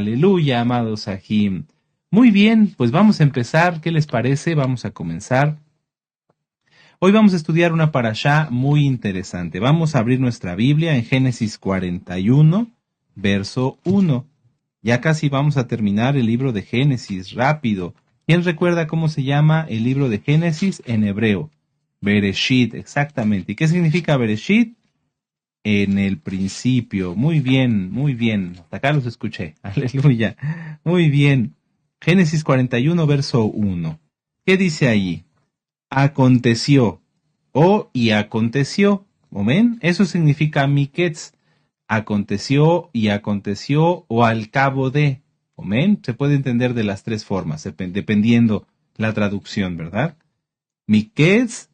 Aleluya, amados Sahim. Muy bien, pues vamos a empezar. ¿Qué les parece? Vamos a comenzar. Hoy vamos a estudiar una parashá muy interesante. Vamos a abrir nuestra Biblia en Génesis 41, verso 1. Ya casi vamos a terminar el libro de Génesis, rápido. ¿Quién recuerda cómo se llama el libro de Génesis en hebreo? Bereshit, exactamente. ¿Y qué significa Bereshit? En el principio. Muy bien, muy bien. Hasta acá los escuché. Aleluya. Muy bien. Génesis 41, verso 1. ¿Qué dice allí? Aconteció. Y aconteció. ¿Amén? Eso significa miketz. Aconteció y aconteció o al cabo de. ¿Amén? Se puede entender de las tres formas, dependiendo la traducción, ¿verdad? Miketz,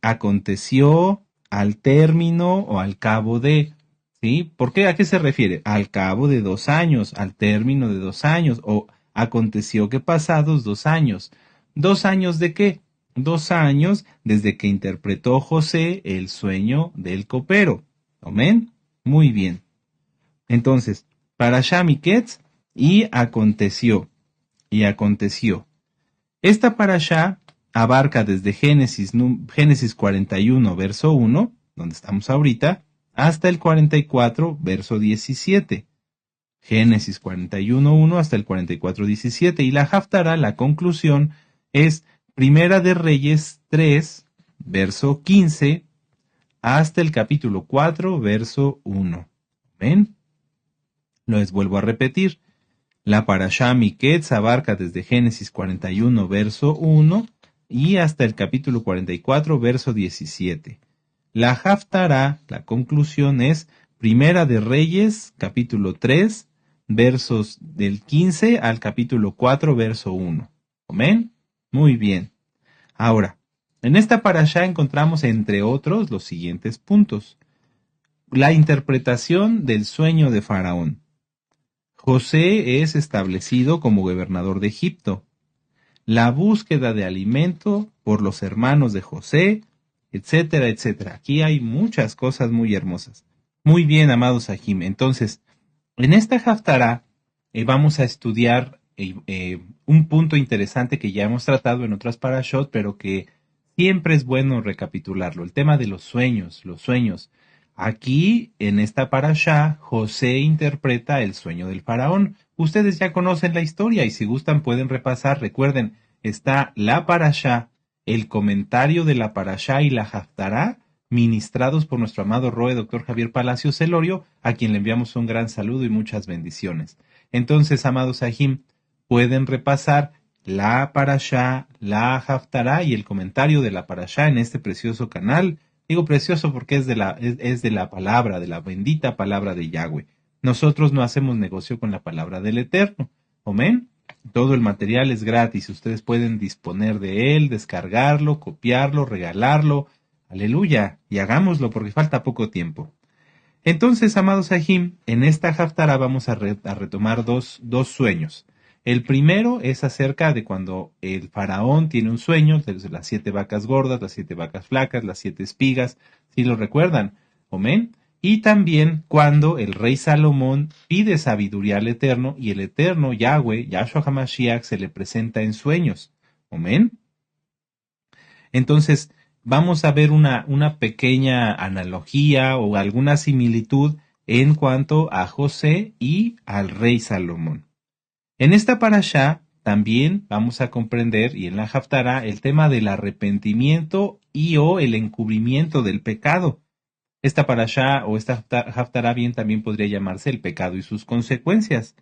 aconteció, al término o al cabo de. ¿Sí? ¿Por qué? ¿A qué se refiere? Al cabo de 2 años, al término de 2 años, o aconteció que pasados 2 años. ¿2 años de qué? 2 años desde que interpretó José el sueño del copero. ¿Amén? Muy bien. Entonces, parashá miketz y aconteció. Y aconteció. Esta parashá abarca desde Génesis 41, verso 1, donde estamos ahorita, hasta el 44, verso 17. Génesis 41, 1 hasta el 44, 17. Y la Haftará, la conclusión, es Primera de Reyes 3, verso 15, hasta el capítulo 4, verso 1. ¿Ven? Les vuelvo a repetir. La parashá Miketz abarca desde Génesis 41, verso 1 y hasta el capítulo 44, verso 17. La Haftará, la conclusión es Primera de Reyes, capítulo 3, versos del 15 al capítulo 4, verso 1. ¿Amén? Muy bien. Ahora, en esta parashá encontramos, entre otros, los siguientes puntos. La interpretación del sueño de Faraón. José es establecido como gobernador de Egipto. La búsqueda de alimento por los hermanos de José, etcétera, etcétera. Aquí hay muchas cosas muy hermosas. Muy bien, amados Sahim. Entonces, en esta Haftará vamos a estudiar un punto interesante que ya hemos tratado en otras parashot, pero que siempre es bueno recapitularlo. El tema de los sueños, los sueños. Aquí, en esta parashá, José interpreta el sueño del faraón. Ustedes ya conocen la historia y si gustan pueden repasar. Recuerden, está la parashá, el comentario de la parashá y la Haftará, ministrados por nuestro amado Roe, doctor Javier Palacios Celorio, a quien le enviamos un gran saludo y muchas bendiciones. Entonces, amados Sahim, pueden repasar la parashá, la Haftará y el comentario de la parashá en este precioso canal. Digo precioso porque es de la palabra, de la bendita palabra de Yahweh. Nosotros no hacemos negocio con la palabra del Eterno. Amén. Todo el material es gratis. Ustedes pueden disponer de él, descargarlo, copiarlo, regalarlo. Aleluya. Y hagámoslo porque falta poco tiempo. Entonces, amados Sahim, en esta Haftará vamos a retomar dos sueños. El primero es acerca de cuando el faraón tiene un sueño, de las 7 vacas gordas, las 7 vacas flacas, las 7 espigas, si lo recuerdan. Amén. Y también cuando el rey Salomón pide sabiduría al Eterno y el Eterno Yahweh, Yahshua HaMashiach, se le presenta en sueños. Amén. Entonces, vamos a ver una pequeña analogía o alguna similitud en cuanto a José y al rey Salomón. En esta parashá también vamos a comprender, y en la Haftará, el tema del arrepentimiento y o el encubrimiento del pecado. Esta parashá o esta Haftará bien también podría llamarse el pecado y sus consecuencias,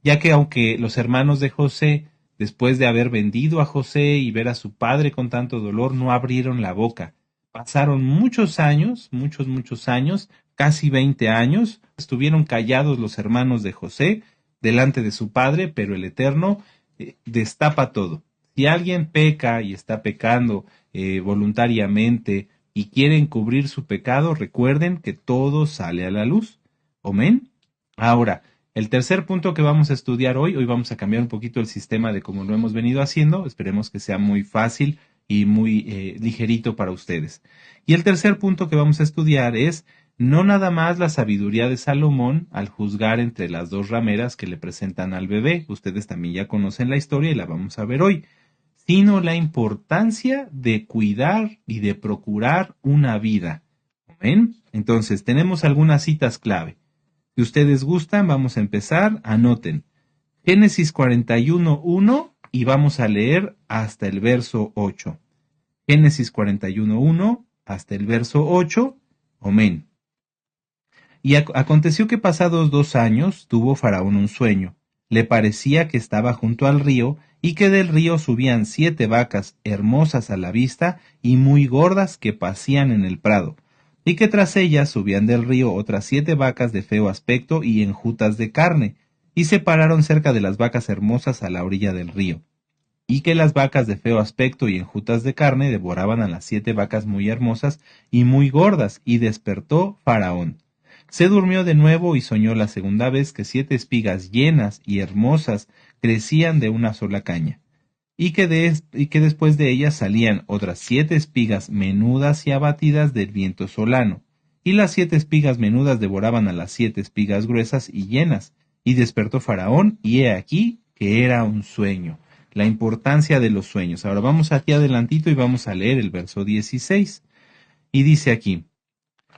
ya que aunque los hermanos de José, después de haber vendido a José y ver a su padre con tanto dolor, no abrieron la boca. Pasaron muchos años, muchos años, casi 20 años, estuvieron callados los hermanos de José delante de su padre, pero el Eterno destapa todo. Si alguien peca y está pecando voluntariamente y quiere encubrir su pecado, recuerden que todo sale a la luz. Amén. Ahora, el tercer punto que vamos a estudiar hoy vamos a cambiar un poquito el sistema de cómo lo hemos venido haciendo. Esperemos que sea muy fácil y muy ligerito para ustedes. Y el tercer punto que vamos a estudiar es no nada más la sabiduría de Salomón al juzgar entre las dos rameras que le presentan al bebé, ustedes también ya conocen la historia y la vamos a ver hoy, sino la importancia de cuidar y de procurar una vida. ¿Ven? Entonces, tenemos algunas citas clave. Si ustedes gustan, vamos a empezar, anoten. Génesis 41:1 y vamos a leer hasta el verso 8. Génesis 41:1 hasta el verso 8. Amén. Y aconteció que pasados 2 años tuvo Faraón un sueño. Le parecía que estaba junto al río y que del río subían 7 vacas hermosas a la vista y muy gordas que pacían en el prado, y que tras ellas subían del río otras 7 vacas de feo aspecto y enjutas de carne, y se pararon cerca de las vacas hermosas a la orilla del río, y que las vacas de feo aspecto y enjutas de carne devoraban a las 7 vacas muy hermosas y muy gordas, y despertó Faraón. Se durmió de nuevo y soñó la segunda vez que 7 espigas llenas y hermosas crecían de una sola caña, y que después de ellas salían otras 7 espigas menudas y abatidas del viento solano, y las 7 espigas menudas devoraban a las 7 espigas gruesas y llenas, y despertó Faraón, y he aquí que era un sueño. La importancia de los sueños. Ahora vamos aquí adelantito y vamos a leer el verso 16. Y dice aquí,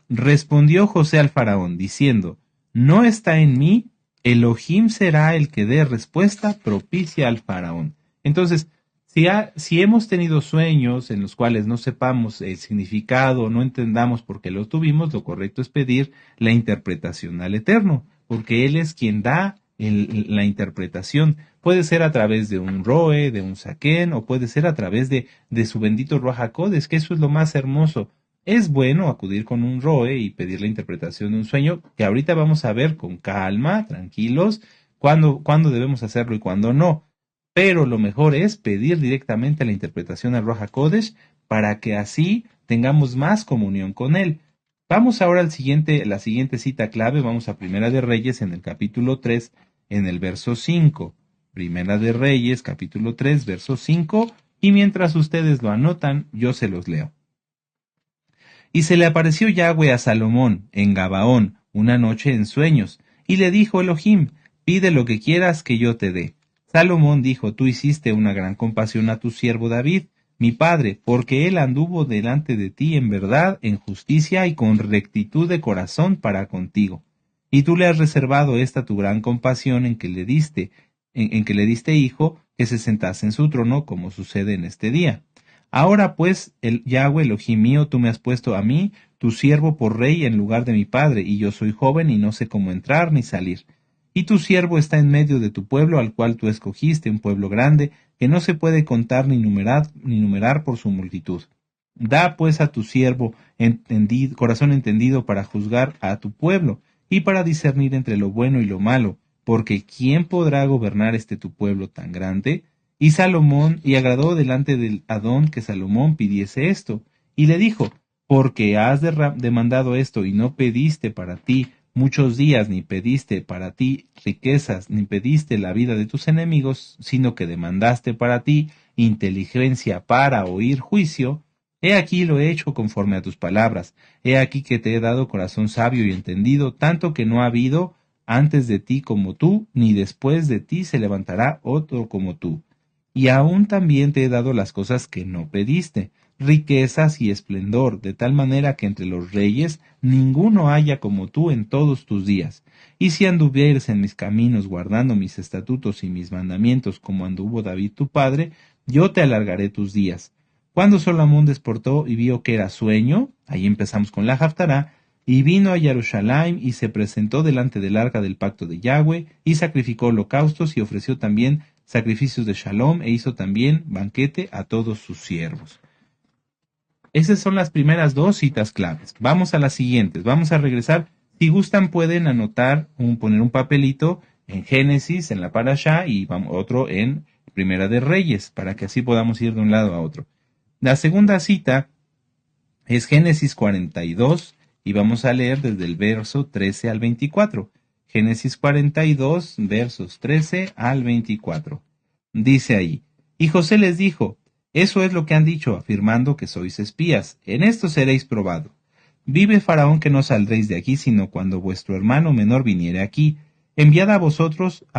respondió José al Faraón, diciendo, no está en mí, Elohim será el que dé respuesta propicia al Faraón. Entonces, si hemos tenido sueños en los cuales no sepamos el significado, no entendamos por qué lo tuvimos, lo correcto es pedir la interpretación al Eterno, porque Él es quien da la interpretación. Puede ser a través de un roe, de un saquén, o puede ser a través de su bendito Ruach HaKodesh, que eso es lo más hermoso. Es bueno acudir con un roe y pedir la interpretación de un sueño, que ahorita vamos a ver con calma, tranquilos, cuándo debemos hacerlo y cuándo no. Pero lo mejor es pedir directamente la interpretación al Ruach HaKodesh para que así tengamos más comunión con Él. Vamos ahora la siguiente cita clave, vamos a Primera de Reyes en el capítulo 3, en el verso 5. Primera de Reyes, capítulo 3, verso 5, y mientras ustedes lo anotan, yo se los leo. Y se le apareció Yahweh a Salomón en Gabaón una noche en sueños, y le dijo Elohim, pide lo que quieras que yo te dé. Salomón dijo, tú hiciste una gran compasión a tu siervo David, mi padre, porque él anduvo delante de ti en verdad, en justicia y con rectitud de corazón para contigo. Y tú le has reservado esta tu gran compasión en que le diste hijo, que se sentase en su trono, como sucede en este día. Ahora pues, el Yahweh Elohim mío, tú me has puesto a mí, tu siervo, por rey en lugar de mi padre, y yo soy joven y no sé cómo entrar ni salir. Y tu siervo está en medio de tu pueblo, al cual tú escogiste, un pueblo grande, que no se puede contar ni numerar por su multitud. Da pues a tu siervo corazón entendido para juzgar a tu pueblo, y para discernir entre lo bueno y lo malo, porque ¿quién podrá gobernar tu pueblo tan grande? Y agradó delante del Adón que Salomón pidiese esto, y le dijo, porque has demandado esto y no pediste para ti muchos días, ni pediste para ti riquezas, ni pediste la vida de tus enemigos, sino que demandaste para ti inteligencia para oír juicio, he aquí lo he hecho conforme a tus palabras, he aquí que te he dado corazón sabio y entendido, tanto que no ha habido antes de ti como tú, ni después de ti se levantará otro como tú. Y aún también te he dado las cosas que no pediste, riquezas y esplendor, de tal manera que entre los reyes ninguno haya como tú en todos tus días. Y si anduvieres en mis caminos guardando mis estatutos y mis mandamientos como anduvo David tu padre, yo te alargaré tus días. Cuando Salomón despertó y vio que era sueño, ahí empezamos con la Haftará, y vino a Jerusalén y se presentó delante del arca del pacto de Yahweh, y sacrificó holocaustos y ofreció también sacrificios de Shalom, e hizo también banquete a todos sus siervos. Esas son las primeras 2 citas claves. Vamos a las siguientes. Vamos a regresar. Si gustan pueden anotar, poner un papelito en Génesis, en la Parashá, y otro en Primera de Reyes, para que así podamos ir de un lado a otro. La segunda cita es Génesis 42, y vamos a leer desde el verso 13 al 24. Génesis 42, versos 13 al 24. Dice ahí, y José les dijo, eso es lo que han dicho, afirmando que sois espías, en esto seréis probado. vive Faraón que no saldréis de aquí, sino cuando vuestro hermano menor viniere aquí. Enviad a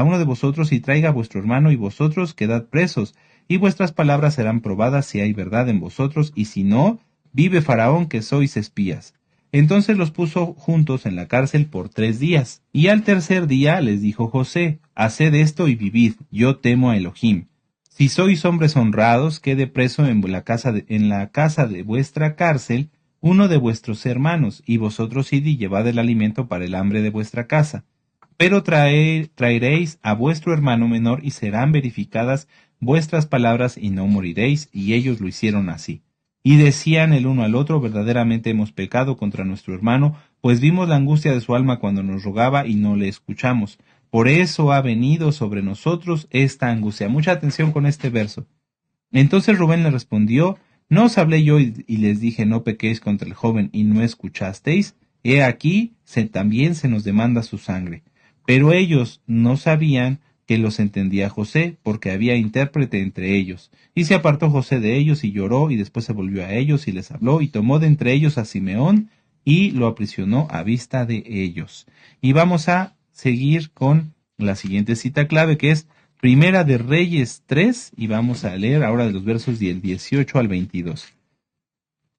uno de vosotros, y traiga a vuestro hermano, y vosotros quedad presos, y vuestras palabras serán probadas si hay verdad en vosotros, y si no, vive Faraón que sois espías. Entonces los puso juntos en la cárcel por 3 días. Y al tercer día les dijo José, haced esto y vivid, yo temo a Elohim. Si sois hombres honrados, quede preso en la casa de vuestra cárcel uno de vuestros hermanos, y vosotros id y llevad el alimento para el hambre de vuestra casa. Pero traeréis a vuestro hermano menor, y serán verificadas vuestras palabras, y no moriréis. Y ellos lo hicieron así. Y decían el uno al otro, verdaderamente hemos pecado contra nuestro hermano, pues vimos la angustia de su alma cuando nos rogaba y no le escuchamos. Por eso ha venido sobre nosotros esta angustia. Mucha atención con este verso. Entonces Rubén le respondió, ¿no os hablé yo y les dije, no pequéis contra el joven, y no escuchasteis? He aquí, también se nos demanda su sangre. Pero ellos no sabían que los entendía José, porque había intérprete entre ellos. Y se apartó José de ellos y lloró, y después se volvió a ellos y les habló, y tomó de entre ellos a Simeón, y lo aprisionó a vista de ellos. Y vamos a seguir con la siguiente cita clave, que es Primera de Reyes 3, y vamos a leer ahora de los versos del 18 al 22.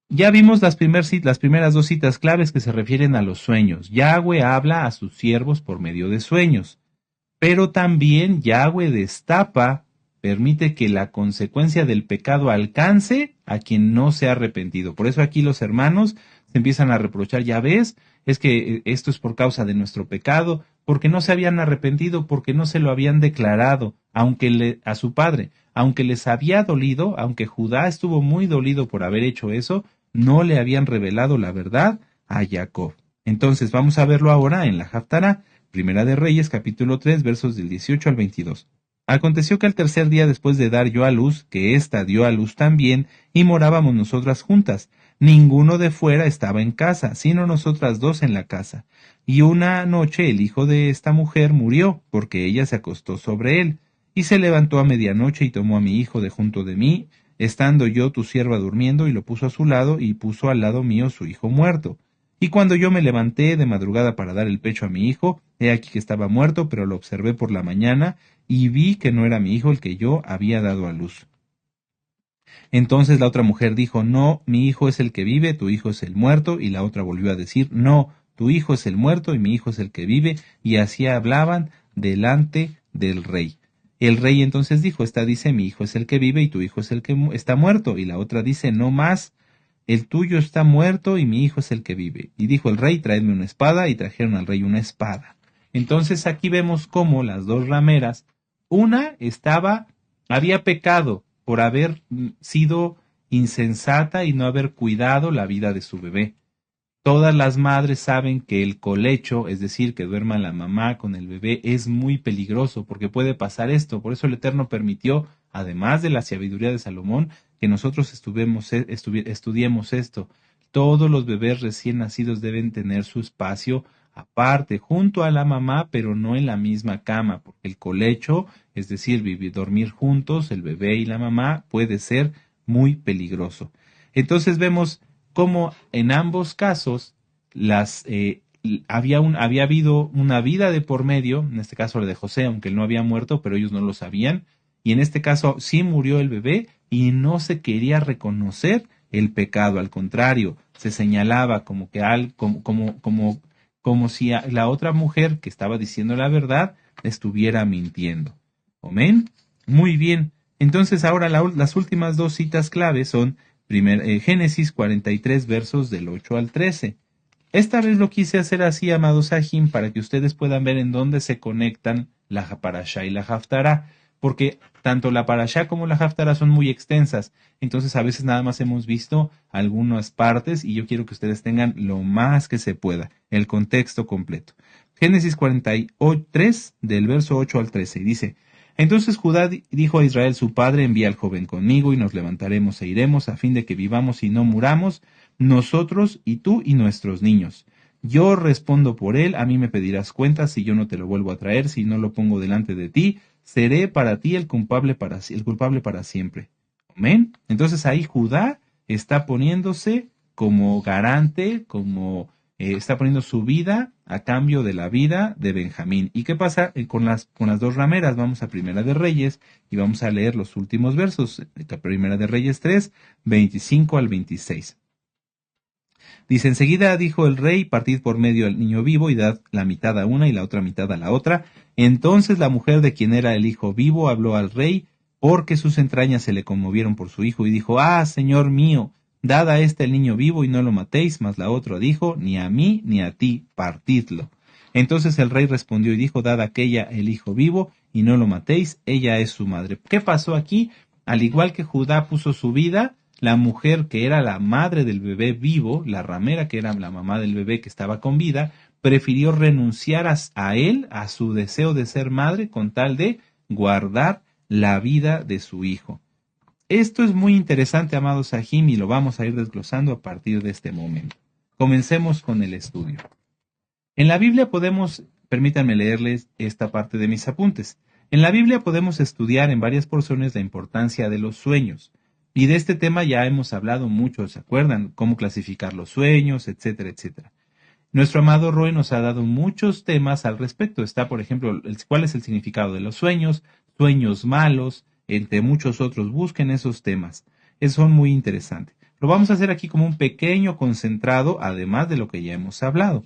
Ya vimos las primeras dos citas claves que se refieren a los sueños. Yahweh habla a sus siervos por medio de sueños, pero también Yahweh permite que la consecuencia del pecado alcance a quien no se ha arrepentido. Por eso aquí los hermanos se empiezan a reprochar, ya ves, es que esto es por causa de nuestro pecado, porque no se habían arrepentido, porque no se lo habían declarado a su padre, aunque les había dolido, aunque Judá estuvo muy dolido por haber hecho eso, no le habían revelado la verdad a Jacob. Entonces vamos a verlo ahora en la Haftará, Primera de Reyes, capítulo 3, versos del 18 al 22. Aconteció que al tercer día después de dar yo a luz, que ésta dio a luz también, y morábamos nosotras juntas. Ninguno de fuera estaba en casa, sino nosotras dos en la casa. Y una noche el hijo de esta mujer murió, porque ella se acostó sobre él. Y se levantó a medianoche y tomó a mi hijo de junto de mí, estando yo tu sierva durmiendo, y lo puso a su lado, y puso al lado mío su hijo muerto. Y cuando yo me levanté de madrugada para dar el pecho a mi hijo, he aquí que estaba muerto, pero lo observé por la mañana, y vi que no era mi hijo el que yo había dado a luz. Entonces la otra mujer dijo, no, mi hijo es el que vive, tu hijo es el muerto, y la otra volvió a decir, no, tu hijo es el muerto y mi hijo es el que vive, y así hablaban delante del rey. El rey entonces dijo, esta dice, mi hijo es el que vive y tu hijo es el que está muerto, y la otra dice, no más, el tuyo está muerto y mi hijo es el que vive. Y dijo el rey, traedme una espada, y trajeron al rey una espada. Entonces aquí vemos cómo las dos rameras, una había pecado por haber sido insensata y no haber cuidado la vida de su bebé. Todas las madres saben que el colecho, es decir, que duerma la mamá con el bebé, es muy peligroso porque puede pasar esto. Por eso el Eterno permitió, además de la sabiduría de Salomón, que nosotros estudiemos esto. Todos los bebés recién nacidos deben tener su espacio aparte, junto a la mamá, pero no en la misma cama, porque el colecho, es decir, dormir juntos, el bebé y la mamá, puede ser muy peligroso. Entonces vemos cómo en ambos casos había habido una vida de por medio, en este caso la de José, aunque él no había muerto, pero ellos no lo sabían, y en este caso sí murió el bebé y no se quería reconocer el pecado, al contrario, se señalaba como que como si la otra mujer que estaba diciendo la verdad estuviera mintiendo. ¿Amén? Muy bien. Entonces ahora las últimas dos citas claves son Génesis 43, versos del 8 al 13. Esta vez lo quise hacer así, amados Sahim, para que ustedes puedan ver en dónde se conectan la Parashá y la Haftará, porque tanto la Parashá como la Haftará son muy extensas, entonces a veces nada más hemos visto algunas partes y yo quiero que ustedes tengan lo más que se pueda, el contexto completo. Génesis 43, del verso 8 al 13, dice: Entonces Judá dijo a Israel su padre, envía al joven conmigo y nos levantaremos e iremos a fin de que vivamos y no muramos, nosotros y tú y nuestros niños. Yo respondo por él, a mí me pedirás cuentas si yo no te lo vuelvo a traer, si no lo pongo delante de ti, seré para ti el culpable para siempre. Amén. Entonces ahí Judá está poniéndose como garante, como está poniendo su vida a cambio de la vida de Benjamín. ¿Y qué pasa con las dos rameras? Vamos a Primera de Reyes y vamos a leer los últimos versos. Primera de Reyes 3, 25 al 26. Dice, enseguida dijo el rey, partid por medio al niño vivo y dad la mitad a una y la otra mitad a la otra. Entonces la mujer de quien era el hijo vivo habló al rey, porque sus entrañas se le conmovieron por su hijo, y dijo, ah, señor mío, dad a este el niño vivo y no lo matéis. Mas la otra dijo, ni a mí ni a ti, partidlo. Entonces el rey respondió y dijo, dad a aquella el hijo vivo y no lo matéis, ella es su madre. ¿Qué pasó aquí? Al igual que Judá puso su vida, la mujer que era la madre del bebé vivo, la ramera que era la mamá del bebé que estaba con vida, prefirió renunciar a él, a su deseo de ser madre, con tal de guardar la vida de su hijo. Esto es muy interesante, amados Sahim, y lo vamos a ir desglosando a partir de este momento. Comencemos con el estudio. En la Biblia permítanme leerles esta parte de mis apuntes. En la Biblia podemos estudiar en varias porciones la importancia de los sueños. Y de este tema ya hemos hablado mucho, ¿se acuerdan? Cómo clasificar los sueños, etcétera, etcétera. Nuestro amado Roy nos ha dado muchos temas al respecto. Está, por ejemplo, cuál es el significado de los sueños, sueños malos, entre muchos otros. Busquen esos temas. Son muy interesantes. Lo vamos a hacer aquí como un pequeño concentrado, además de lo que ya hemos hablado.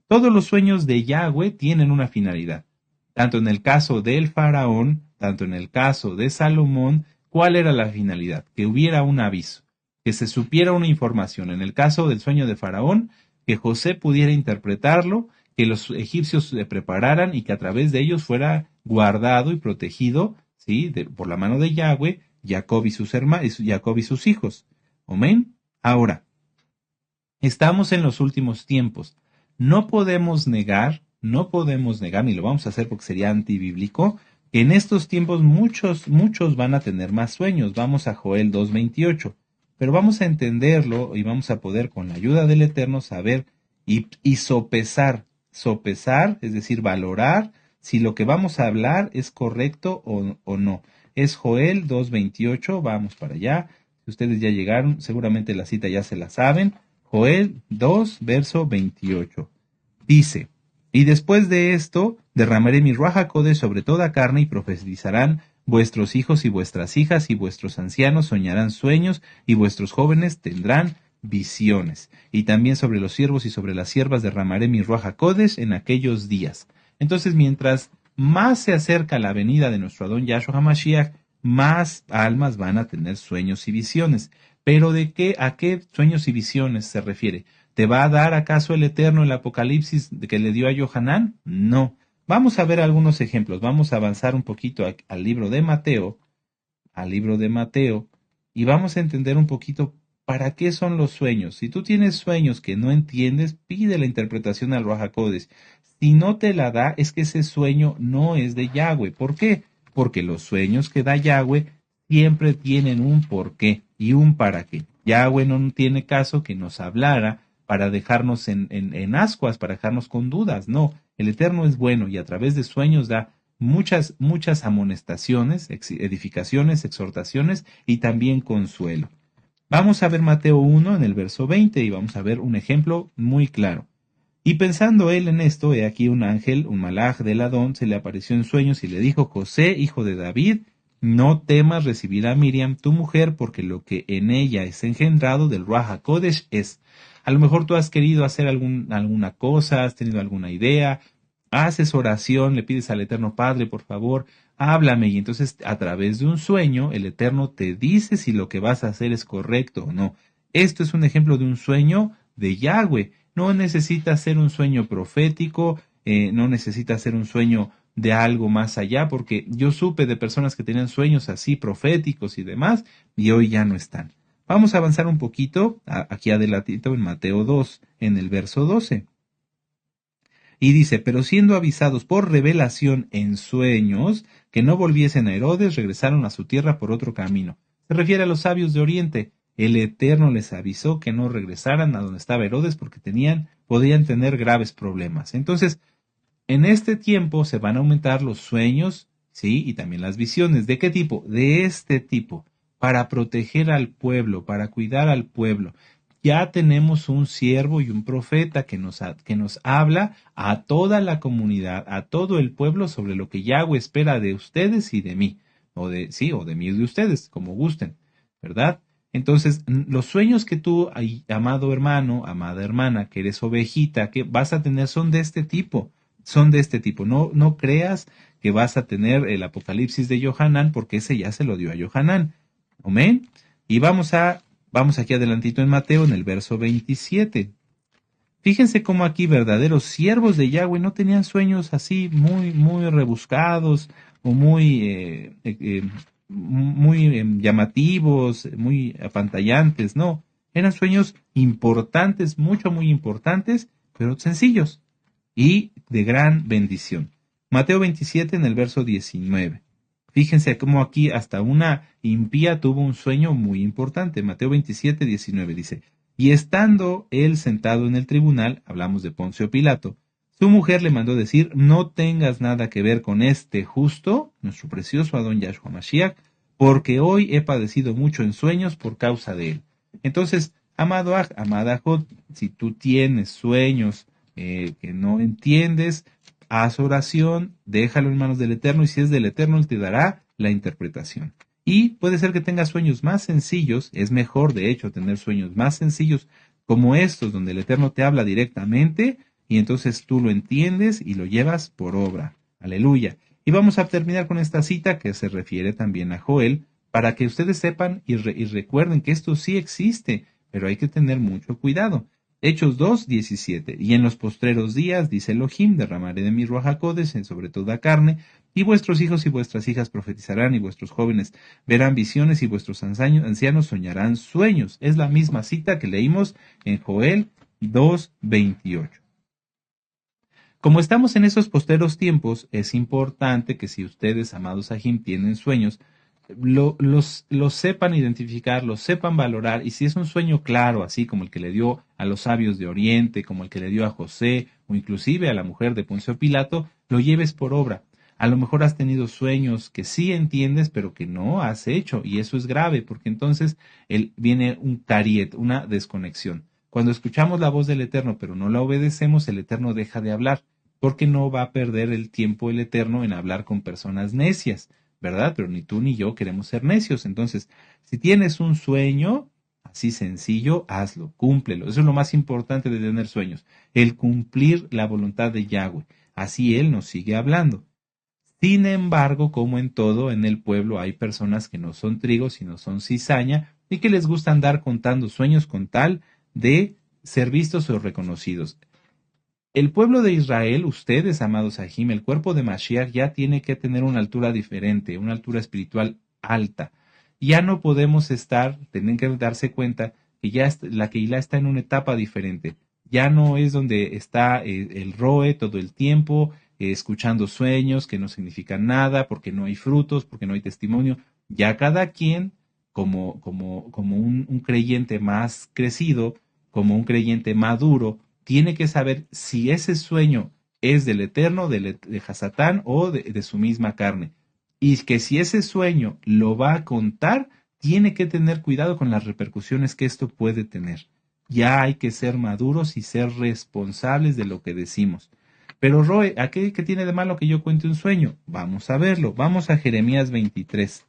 Todos los sueños de Yahweh tienen una finalidad. Tanto en el caso del faraón, tanto en el caso de Salomón, ¿cuál era la finalidad? Que hubiera un aviso, que se supiera una información. En el caso del sueño de faraón, que José pudiera interpretarlo, que los egipcios se prepararan y que a través de ellos fuera guardado y protegido, ¿sí? Por la mano de Yahweh, Jacob y sus hijos. Amén. Ahora, estamos en los últimos tiempos. No podemos negar, ni lo vamos a hacer porque sería antibíblico, que en estos tiempos muchos van a tener más sueños. Vamos a Joel 2:28. Pero vamos a entenderlo y vamos a poder, con la ayuda del Eterno, saber y sopesar, es decir, valorar si lo que vamos a hablar es correcto o no. Es Joel 2:28, vamos para allá. Si ustedes ya llegaron, seguramente la cita ya se la saben. Joel 2, verso 28. Dice, y después de esto, derramaré mi Ruach HaKodesh sobre toda carne y profetizarán vuestros hijos y vuestras hijas y vuestros ancianos soñarán sueños y vuestros jóvenes tendrán visiones. Y también sobre los siervos y sobre las siervas derramaré mi Ruach HaKodesh en aquellos días. Entonces, mientras más se acerca la venida de nuestro Adón Yahshua HaMashiach, más almas van a tener sueños y visiones. Pero ¿a qué sueños y visiones se refiere? ¿Te va a dar acaso el Eterno el Apocalipsis que le dio a Yohanan? No. Vamos a ver algunos ejemplos. Vamos a avanzar un poquito al libro de Mateo, y vamos a entender un poquito para qué son los sueños. Si tú tienes sueños que no entiendes, pide la interpretación al Ruach HaKodesh. Si no te la da, es que ese sueño no es de Yahweh. ¿Por qué? Porque los sueños que da Yahweh siempre tienen un porqué y un para qué. Yahweh no tiene caso que nos hablara para dejarnos en ascuas, para dejarnos con dudas. No, el Eterno es bueno y a través de sueños da muchas amonestaciones, edificaciones, exhortaciones y también consuelo. Vamos a ver Mateo 1 en el verso 20 y vamos a ver un ejemplo muy claro. Y pensando él en esto, he aquí un ángel, un malaj del Adón, se le apareció en sueños y le dijo, José, hijo de David, no temas recibir a Miriam, tu mujer, porque lo que en ella es engendrado del Ruach HaKodesh es. A lo mejor tú has querido hacer alguna cosa, has tenido alguna idea, haces oración, le pides al Eterno Padre, por favor, háblame. Y entonces a través de un sueño, el Eterno te dice si lo que vas a hacer es correcto o no. Esto es un ejemplo de un sueño de Yahweh. No necesita ser un sueño profético, no necesita ser un sueño de algo más allá, porque yo supe de personas que tenían sueños así proféticos y demás, y hoy ya no están. Vamos a avanzar un poquito, aquí adelantito en Mateo 2, en el verso 12. Y dice, pero siendo avisados por revelación en sueños, que no volviesen a Herodes, regresaron a su tierra por otro camino. Se refiere a los sabios de Oriente. El Eterno les avisó que no regresaran a donde estaba Herodes porque podían tener graves problemas. Entonces, en este tiempo se van a aumentar los sueños, sí, y también las visiones. ¿De qué tipo? De este tipo, para proteger al pueblo, para cuidar al pueblo. ya tenemos un siervo y un profeta que nos habla a toda la comunidad, a todo el pueblo sobre lo que Yahweh espera de ustedes y de mí, o de mí y de ustedes, como gusten, ¿verdad? Entonces, los sueños que tú, amado hermano, amada hermana, que eres ovejita, que vas a tener son de este tipo, son de este tipo. No creas que vas a tener el Apocalipsis de Yohanan, porque ese ya se lo dio a Yohanan. Amén. Y vamos aquí adelantito en Mateo, en el verso 27. Fíjense cómo aquí verdaderos siervos de Yahweh no tenían sueños así muy rebuscados o muy llamativos, muy apantallantes, no. Eran sueños importantes, muy importantes, pero sencillos y de gran bendición. Mateo 27 en el verso 19. Fíjense cómo aquí hasta una impía tuvo un sueño muy importante. Mateo 27, 19 dice, y estando él sentado en el tribunal, hablamos de Poncio Pilato, su mujer le mandó decir, no tengas nada que ver con este justo, nuestro precioso Adón Yahshua Mashiach, porque hoy he padecido mucho en sueños por causa de él. Entonces, amado Aj, amada Jod, si tú tienes sueños que no entiendes, haz oración, déjalo en manos del Eterno, y si es del Eterno, Él te dará la interpretación. Y puede ser que tengas sueños más sencillos, es mejor de hecho tener sueños más sencillos como estos, donde el Eterno te habla directamente, y entonces tú lo entiendes y lo llevas por obra. Aleluya. Y vamos a terminar con esta cita que se refiere también a Joel, para que ustedes sepan y recuerden que esto sí existe, pero hay que tener mucho cuidado. Hechos 2, 17. Y en los postreros días, dice Elohim, derramaré de mi Ruach HaKodesh sobre toda carne, y vuestros hijos y vuestras hijas profetizarán, y vuestros jóvenes verán visiones, y vuestros ancianos soñarán sueños. Es la misma cita que leímos en Joel 2, 28. Como estamos en esos posteros tiempos, es importante que si ustedes, amados Ajim, tienen sueños, los sepan identificar, los sepan valorar, y si es un sueño claro, así como el que le dio a los sabios de Oriente, como el que le dio a José, o inclusive a la mujer de Poncio Pilato, lo lleves por obra. A lo mejor has tenido sueños que sí entiendes, pero que no has hecho, y eso es grave, porque entonces viene un cariet, una desconexión. Cuando escuchamos la voz del Eterno, pero no la obedecemos, el Eterno deja de hablar, porque no va a perder el tiempo el Eterno en hablar con personas necias, ¿verdad? Pero ni tú ni yo queremos ser necios. Entonces, si tienes un sueño, así sencillo, hazlo, cúmplelo. Eso es lo más importante de tener sueños, el cumplir la voluntad de Yahweh. Así Él nos sigue hablando. Sin embargo, como en todo, en el pueblo hay personas que no son trigo, sino son cizaña, y que les gusta andar contando sueños con tal de ser vistos o reconocidos. El pueblo de Israel, ustedes, amados Ajim, el cuerpo de Mashiach ya tiene que tener una altura diferente, una altura espiritual alta. Ya no podemos tienen que darse cuenta que la Keilah está en una etapa diferente. Ya no es donde está el Roe todo el tiempo, escuchando sueños que no significan nada, porque no hay frutos, porque no hay testimonio. Ya cada quien, como un creyente más crecido, como un creyente maduro, tiene que saber si ese sueño es del Eterno, de Hasatán o de su misma carne. Y que si ese sueño lo va a contar, tiene que tener cuidado con las repercusiones que esto puede tener. Ya hay que ser maduros y ser responsables de lo que decimos. Pero Roe, ¿qué tiene de malo que yo cuente un sueño? Vamos a verlo. Vamos a Jeremías 23.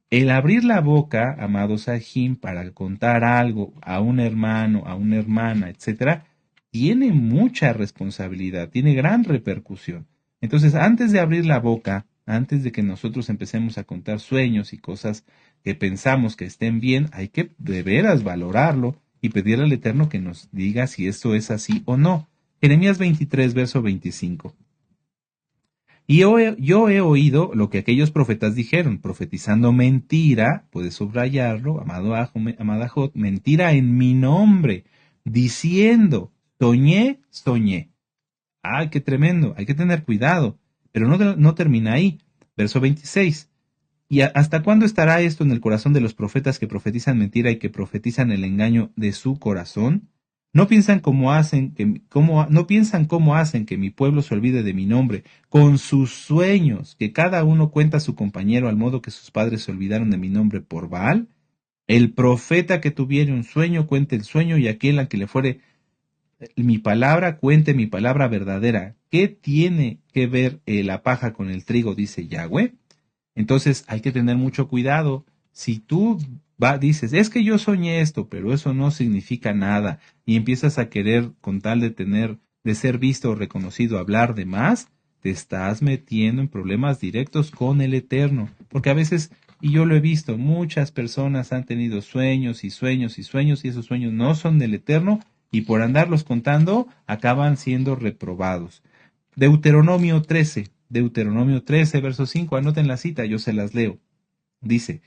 El abrir la boca, amados Ajim, para contar algo a un hermano, a una hermana, etcétera, tiene mucha responsabilidad, tiene gran repercusión. Entonces, antes de abrir la boca, antes de que nosotros empecemos a contar sueños y cosas que pensamos que estén bien, hay que de veras valorarlo y pedirle al Eterno que nos diga si esto es así o no. Jeremías 23, verso 25. Y yo he oído lo que aquellos profetas dijeron, profetizando mentira, puedes subrayarlo, amada Jot, mentira en mi nombre, diciendo, soñé. ¡Ay, qué tremendo! Hay que tener cuidado. Pero no termina ahí. Verso 26. ¿Y hasta cuándo estará esto en el corazón de los profetas que profetizan mentira y que profetizan el engaño de su corazón? No piensan cómo hacen que mi pueblo se olvide de mi nombre, con sus sueños, que cada uno cuenta a su compañero al modo que sus padres se olvidaron de mi nombre por Baal. El profeta que tuviere un sueño, cuente el sueño, y aquel a que le fuere mi palabra, cuente mi palabra verdadera. ¿Qué tiene que ver la paja con el trigo? Dice Yahweh. Entonces hay que tener mucho cuidado. Si tú dices, es que yo soñé esto, pero eso no significa nada, y empiezas a querer, con tal de ser visto o reconocido, hablar de más, te estás metiendo en problemas directos con el Eterno. Porque a veces, y yo lo he visto, muchas personas han tenido sueños y sueños y sueños, y esos sueños no son del Eterno, y por andarlos contando, acaban siendo reprobados. Deuteronomio 13, verso 5, anoten la cita, yo se las leo. Dice,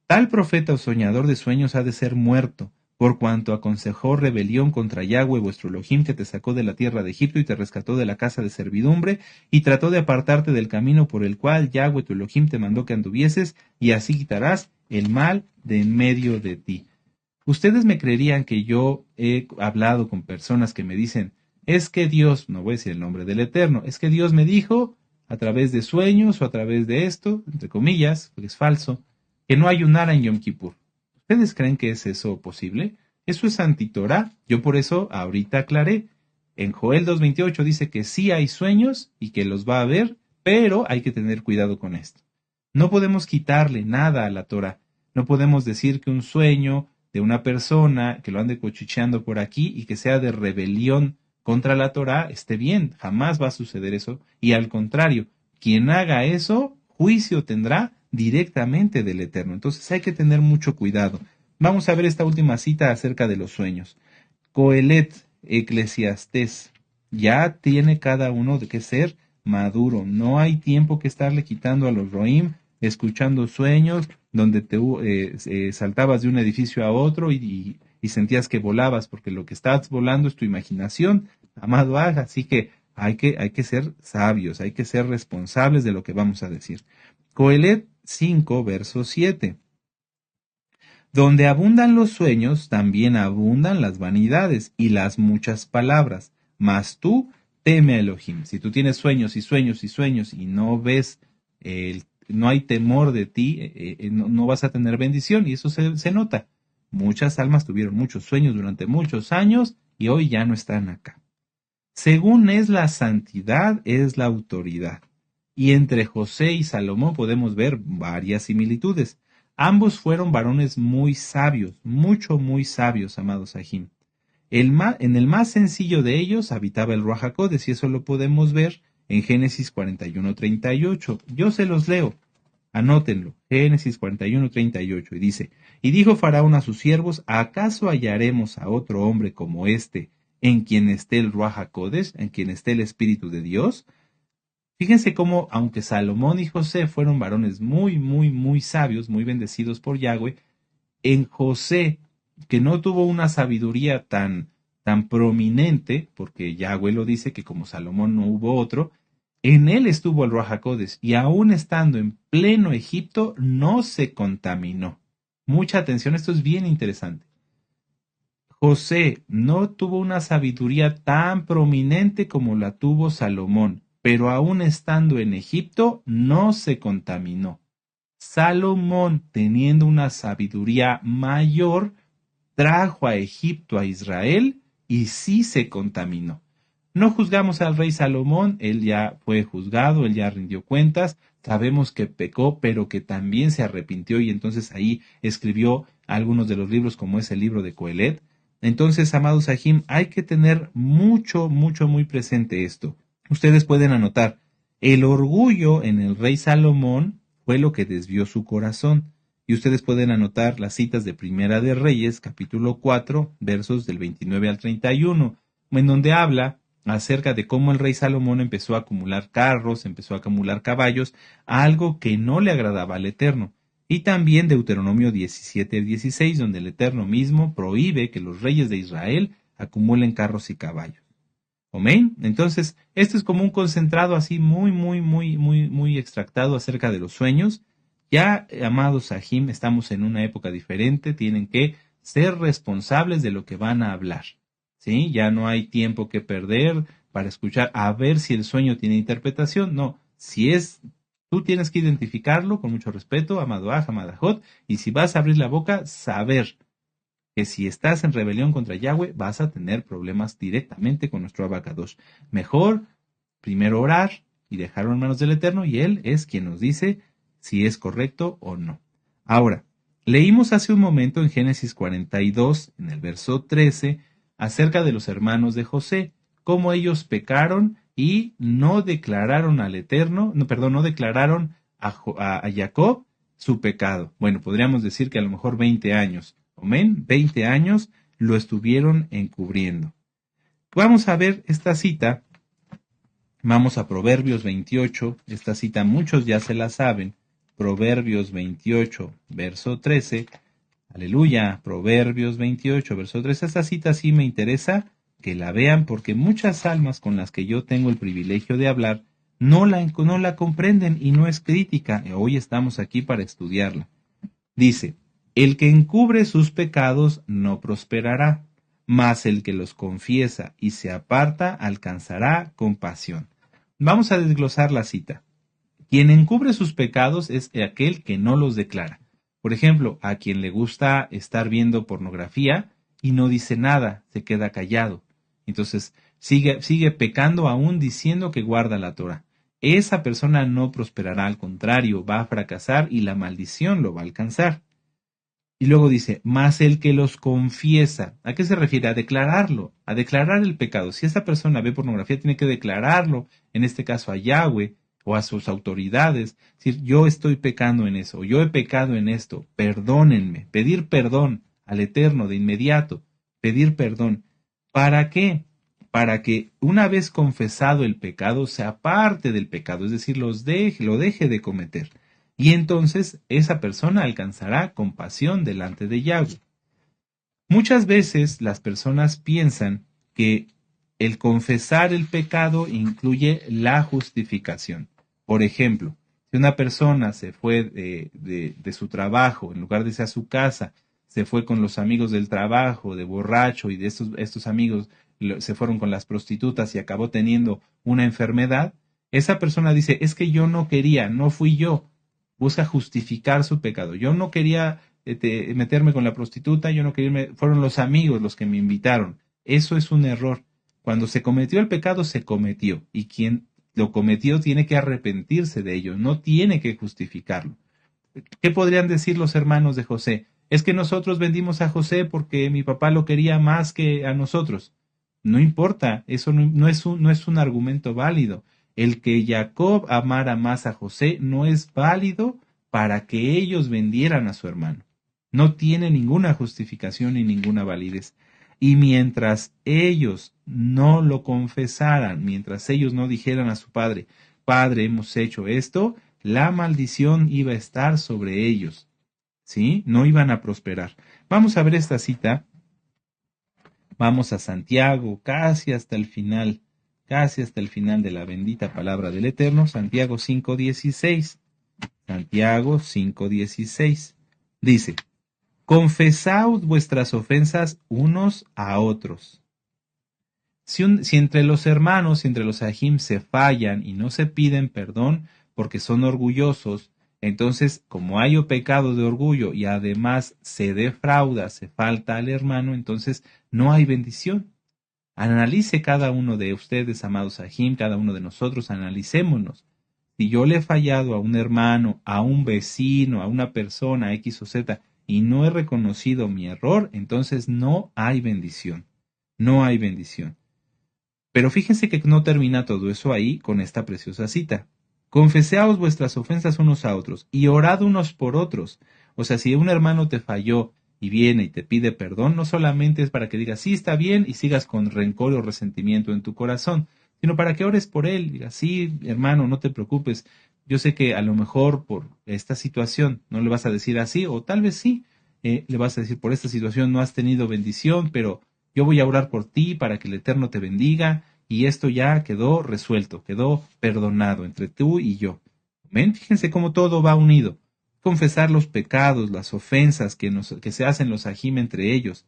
tal profeta o soñador de sueños ha de ser muerto, por cuanto aconsejó rebelión contra Yahweh vuestro Elohim, que te sacó de la tierra de Egipto y te rescató de la casa de servidumbre, y trató de apartarte del camino por el cual Yahweh tu Elohim te mandó que anduvieses, y así quitarás el mal de en medio de ti. Ustedes me creerían que yo he hablado con personas que me dicen, es que Dios, no voy a decir el nombre del Eterno, es que Dios me dijo a través de sueños o a través de esto, entre comillas, porque es falso, que no ayunara en Yom Kippur. ¿Ustedes creen que es eso posible? Eso es antitorá. Yo por eso ahorita aclaré. En Joel 2.28 dice que sí hay sueños y que los va a haber, pero hay que tener cuidado con esto. No podemos quitarle nada a la Torah. No podemos decir que un sueño de una persona que lo ande cuchicheando por aquí y que sea de rebelión contra la Torah esté bien. Jamás va a suceder eso. Y al contrario, quien haga eso, juicio tendrá directamente del Eterno. Entonces hay que tener mucho cuidado. Vamos a ver esta última cita acerca de los sueños. Coelet, Eclesiastés. Ya tiene cada uno de que ser maduro. No hay tiempo que estarle quitando a los roim, escuchando sueños donde te saltabas de un edificio a otro y sentías que volabas, porque lo que estás volando es tu imaginación, amado Aj. Así que hay que ser sabios, hay que ser responsables de lo que vamos a decir. Coelet 5, verso 7. Donde abundan los sueños, también abundan las vanidades y las muchas palabras. Mas tú teme a Elohim. Si tú tienes sueños y sueños y sueños y no ves, no hay temor de ti, no vas a tener bendición, y eso se nota. Muchas almas tuvieron muchos sueños durante muchos años y hoy ya no están acá. Según es la santidad, es la autoridad. Y entre José y Salomón podemos ver varias similitudes. Ambos fueron varones muy sabios, muy sabios, amados Sahim. En el más sencillo de ellos habitaba el Ruach HaKodesh, y eso lo podemos ver en Génesis 41:38. Yo se los leo. Anótenlo. Génesis 41:38. Y dice, y dijo Faraón a sus siervos, ¿acaso hallaremos a otro hombre como este, en quien esté el Ruach HaKodesh, en quien esté el Espíritu de Dios? Fíjense cómo, aunque Salomón y José fueron varones muy sabios, muy bendecidos por Yahweh, en José, que no tuvo una sabiduría tan prominente, porque Yahweh lo dice que como Salomón no hubo otro, en él estuvo el Ruach HaKodesh, y aún estando en pleno Egipto, no se contaminó. Mucha atención, esto es bien interesante. José no tuvo una sabiduría tan prominente como la tuvo Salomón, pero aún estando en Egipto no se contaminó. Salomón, teniendo una sabiduría mayor, trajo a Egipto a Israel y sí se contaminó. No juzgamos al rey Salomón, él ya fue juzgado, él ya rindió cuentas, sabemos que pecó, pero que también se arrepintió, y entonces ahí escribió algunos de los libros, como es el libro de Coelet. Entonces, amados Sahim, hay que tener muy presente esto. Ustedes pueden anotar, el orgullo en el rey Salomón fue lo que desvió su corazón. Y ustedes pueden anotar las citas de Primera de Reyes, capítulo 4, versos del 29 al 31, en donde habla acerca de cómo el rey Salomón empezó a acumular carros, empezó a acumular caballos, algo que no le agradaba al Eterno. Y también Deuteronomio 17:16, donde el Eterno mismo prohíbe que los reyes de Israel acumulen carros y caballos. ¿Amén? Entonces, esto es como un concentrado así muy extractado acerca de los sueños. Ya, amados Sahim, estamos en una época diferente, tienen que ser responsables de lo que van a hablar. ¿Sí? Ya no hay tiempo que perder para escuchar a ver si el sueño tiene interpretación. No, si es Tú tienes que identificarlo con mucho respeto, amado Aj, amada Jot, y si vas a abrir la boca, saber que si estás en rebelión contra Yahweh, vas a tener problemas directamente con nuestro Abacadosh. Mejor primero orar y dejarlo en manos del Eterno, y Él es quien nos dice si es correcto o no. Ahora, leímos hace un momento en Génesis 42, en el verso 13, acerca de los hermanos de José, cómo ellos pecaron y no declararon al Eterno, no declararon a Jacob su pecado. Bueno, podríamos decir que a lo mejor 20 años. Amén, 20 años lo estuvieron encubriendo. Vamos a ver esta cita. Vamos a Proverbios 28. Esta cita muchos ya se la saben. Proverbios 28, verso 13. Aleluya, Proverbios 28, verso 13. Esta cita sí me interesa que la vean porque muchas almas con las que yo tengo el privilegio de hablar no la comprenden y no es crítica. Hoy estamos aquí para estudiarla. Dice, el que encubre sus pecados no prosperará, mas el que los confiesa y se aparta alcanzará compasión. Vamos a desglosar la cita. Quien encubre sus pecados es aquel que no los declara. Por ejemplo, a quien le gusta estar viendo pornografía y no dice nada, se queda callado. Entonces, sigue pecando aún diciendo que guarda la Torah. Esa persona no prosperará, al contrario, va a fracasar y la maldición lo va a alcanzar. Y luego dice, más el que los confiesa. ¿A qué se refiere? A declararlo, a declarar el pecado. Si esa persona ve pornografía, tiene que declararlo, en este caso a Yahweh o a sus autoridades. Decir, yo estoy pecando en eso, yo he pecado en esto, perdónenme. Pedir perdón al Eterno de inmediato, pedir perdón. ¿Para qué? Para que una vez confesado el pecado, se aparte del pecado, es decir, lo deje de cometer. Y entonces esa persona alcanzará compasión delante de Yahweh. Muchas veces las personas piensan que el confesar el pecado incluye la justificación. Por ejemplo, si una persona se fue de su trabajo, en lugar de irse a su casa, se fue con los amigos del trabajo, de borracho, y de estos amigos se fueron con las prostitutas y acabó teniendo una enfermedad, esa persona dice, es que yo no quería, no fui yo. Busca justificar su pecado. Yo no quería meterme con la prostituta, yo no quería irme, fueron los amigos los que me invitaron. Eso es un error. Cuando se cometió el pecado, se cometió. Y quien lo cometió tiene que arrepentirse de ello, no tiene que justificarlo. ¿Qué podrían decir los hermanos de José? Es que nosotros vendimos a José porque mi papá lo quería más que a nosotros. No importa, eso no es un argumento válido. El que Jacob amara más a José no es válido para que ellos vendieran a su hermano. No tiene ninguna justificación ni ninguna validez. Y mientras ellos no lo confesaran, mientras ellos no dijeran a su padre, Padre, hemos hecho esto, la maldición iba a estar sobre ellos. ¿Sí? No iban a prosperar. Vamos a ver esta cita. Vamos a Santiago, casi hasta el final de la bendita palabra del Eterno, Santiago 5:16. Santiago 5:16. Dice, confesaos vuestras ofensas unos a otros. Si entre los hermanos, si entre los ajim se fallan y no se piden perdón porque son orgullosos, entonces, como hay pecado de orgullo y además se defrauda, se falta al hermano, entonces no hay bendición. Analice cada uno de ustedes, amados ajim, cada uno de nosotros, analicémonos. Si yo le he fallado a un hermano, a un vecino, a una persona X o Z, y no he reconocido mi error, entonces no hay bendición. No hay bendición. Pero fíjense que no termina todo eso ahí con esta preciosa cita. Confesaos vuestras ofensas unos a otros y orad unos por otros. O sea, si un hermano te falló y viene y te pide perdón, no solamente es para que digas, sí, está bien, y sigas con rencor o resentimiento en tu corazón, sino para que ores por él. Digas, sí, hermano, no te preocupes. Yo sé que a lo mejor por esta situación no le vas a decir así, o tal vez sí, le vas a decir, por esta situación no has tenido bendición, pero yo voy a orar por ti para que el Eterno te bendiga, y esto ya quedó resuelto, quedó perdonado entre tú y yo. ¿Ven? Fíjense cómo todo va unido. Confesar los pecados, las ofensas que se hacen los ajim entre ellos,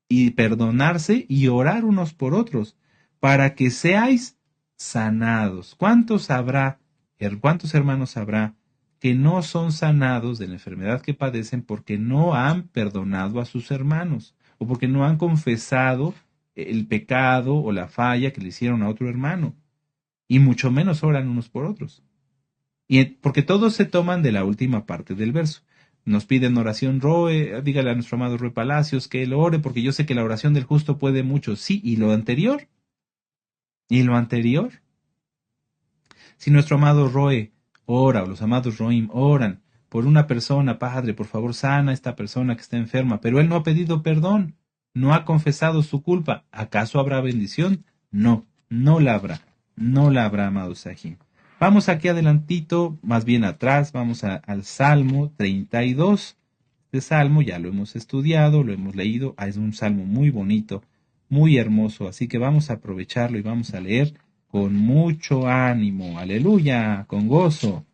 y perdonarse y orar unos por otros, para que seáis sanados. ¿Cuántos habrá ¿Cuántos hermanos habrá que no son sanados de la enfermedad que padecen porque no han perdonado a sus hermanos o porque no han confesado el pecado o la falla que le hicieron a otro hermano? Y mucho menos oran unos por otros. Porque todos se toman de la última parte del verso. Nos piden oración, Roe, dígale a nuestro amado Roe Palacios que él ore, porque yo sé que la oración del justo puede mucho. Sí, ¿y lo anterior? ¿Y lo anterior? Si nuestro amado Roe ora, o los amados Roim oran por una persona, Padre, por favor, sana a esta persona que está enferma, pero él no ha pedido perdón, no ha confesado su culpa, ¿acaso habrá bendición? No, no la habrá, no la habrá, amado Sahim. Vamos aquí adelantito, más bien atrás, vamos al Salmo 32. Este salmo ya lo hemos estudiado, lo hemos leído, es un salmo muy bonito, muy hermoso, así que vamos a aprovecharlo y vamos a leer con mucho ánimo, aleluya, con gozo.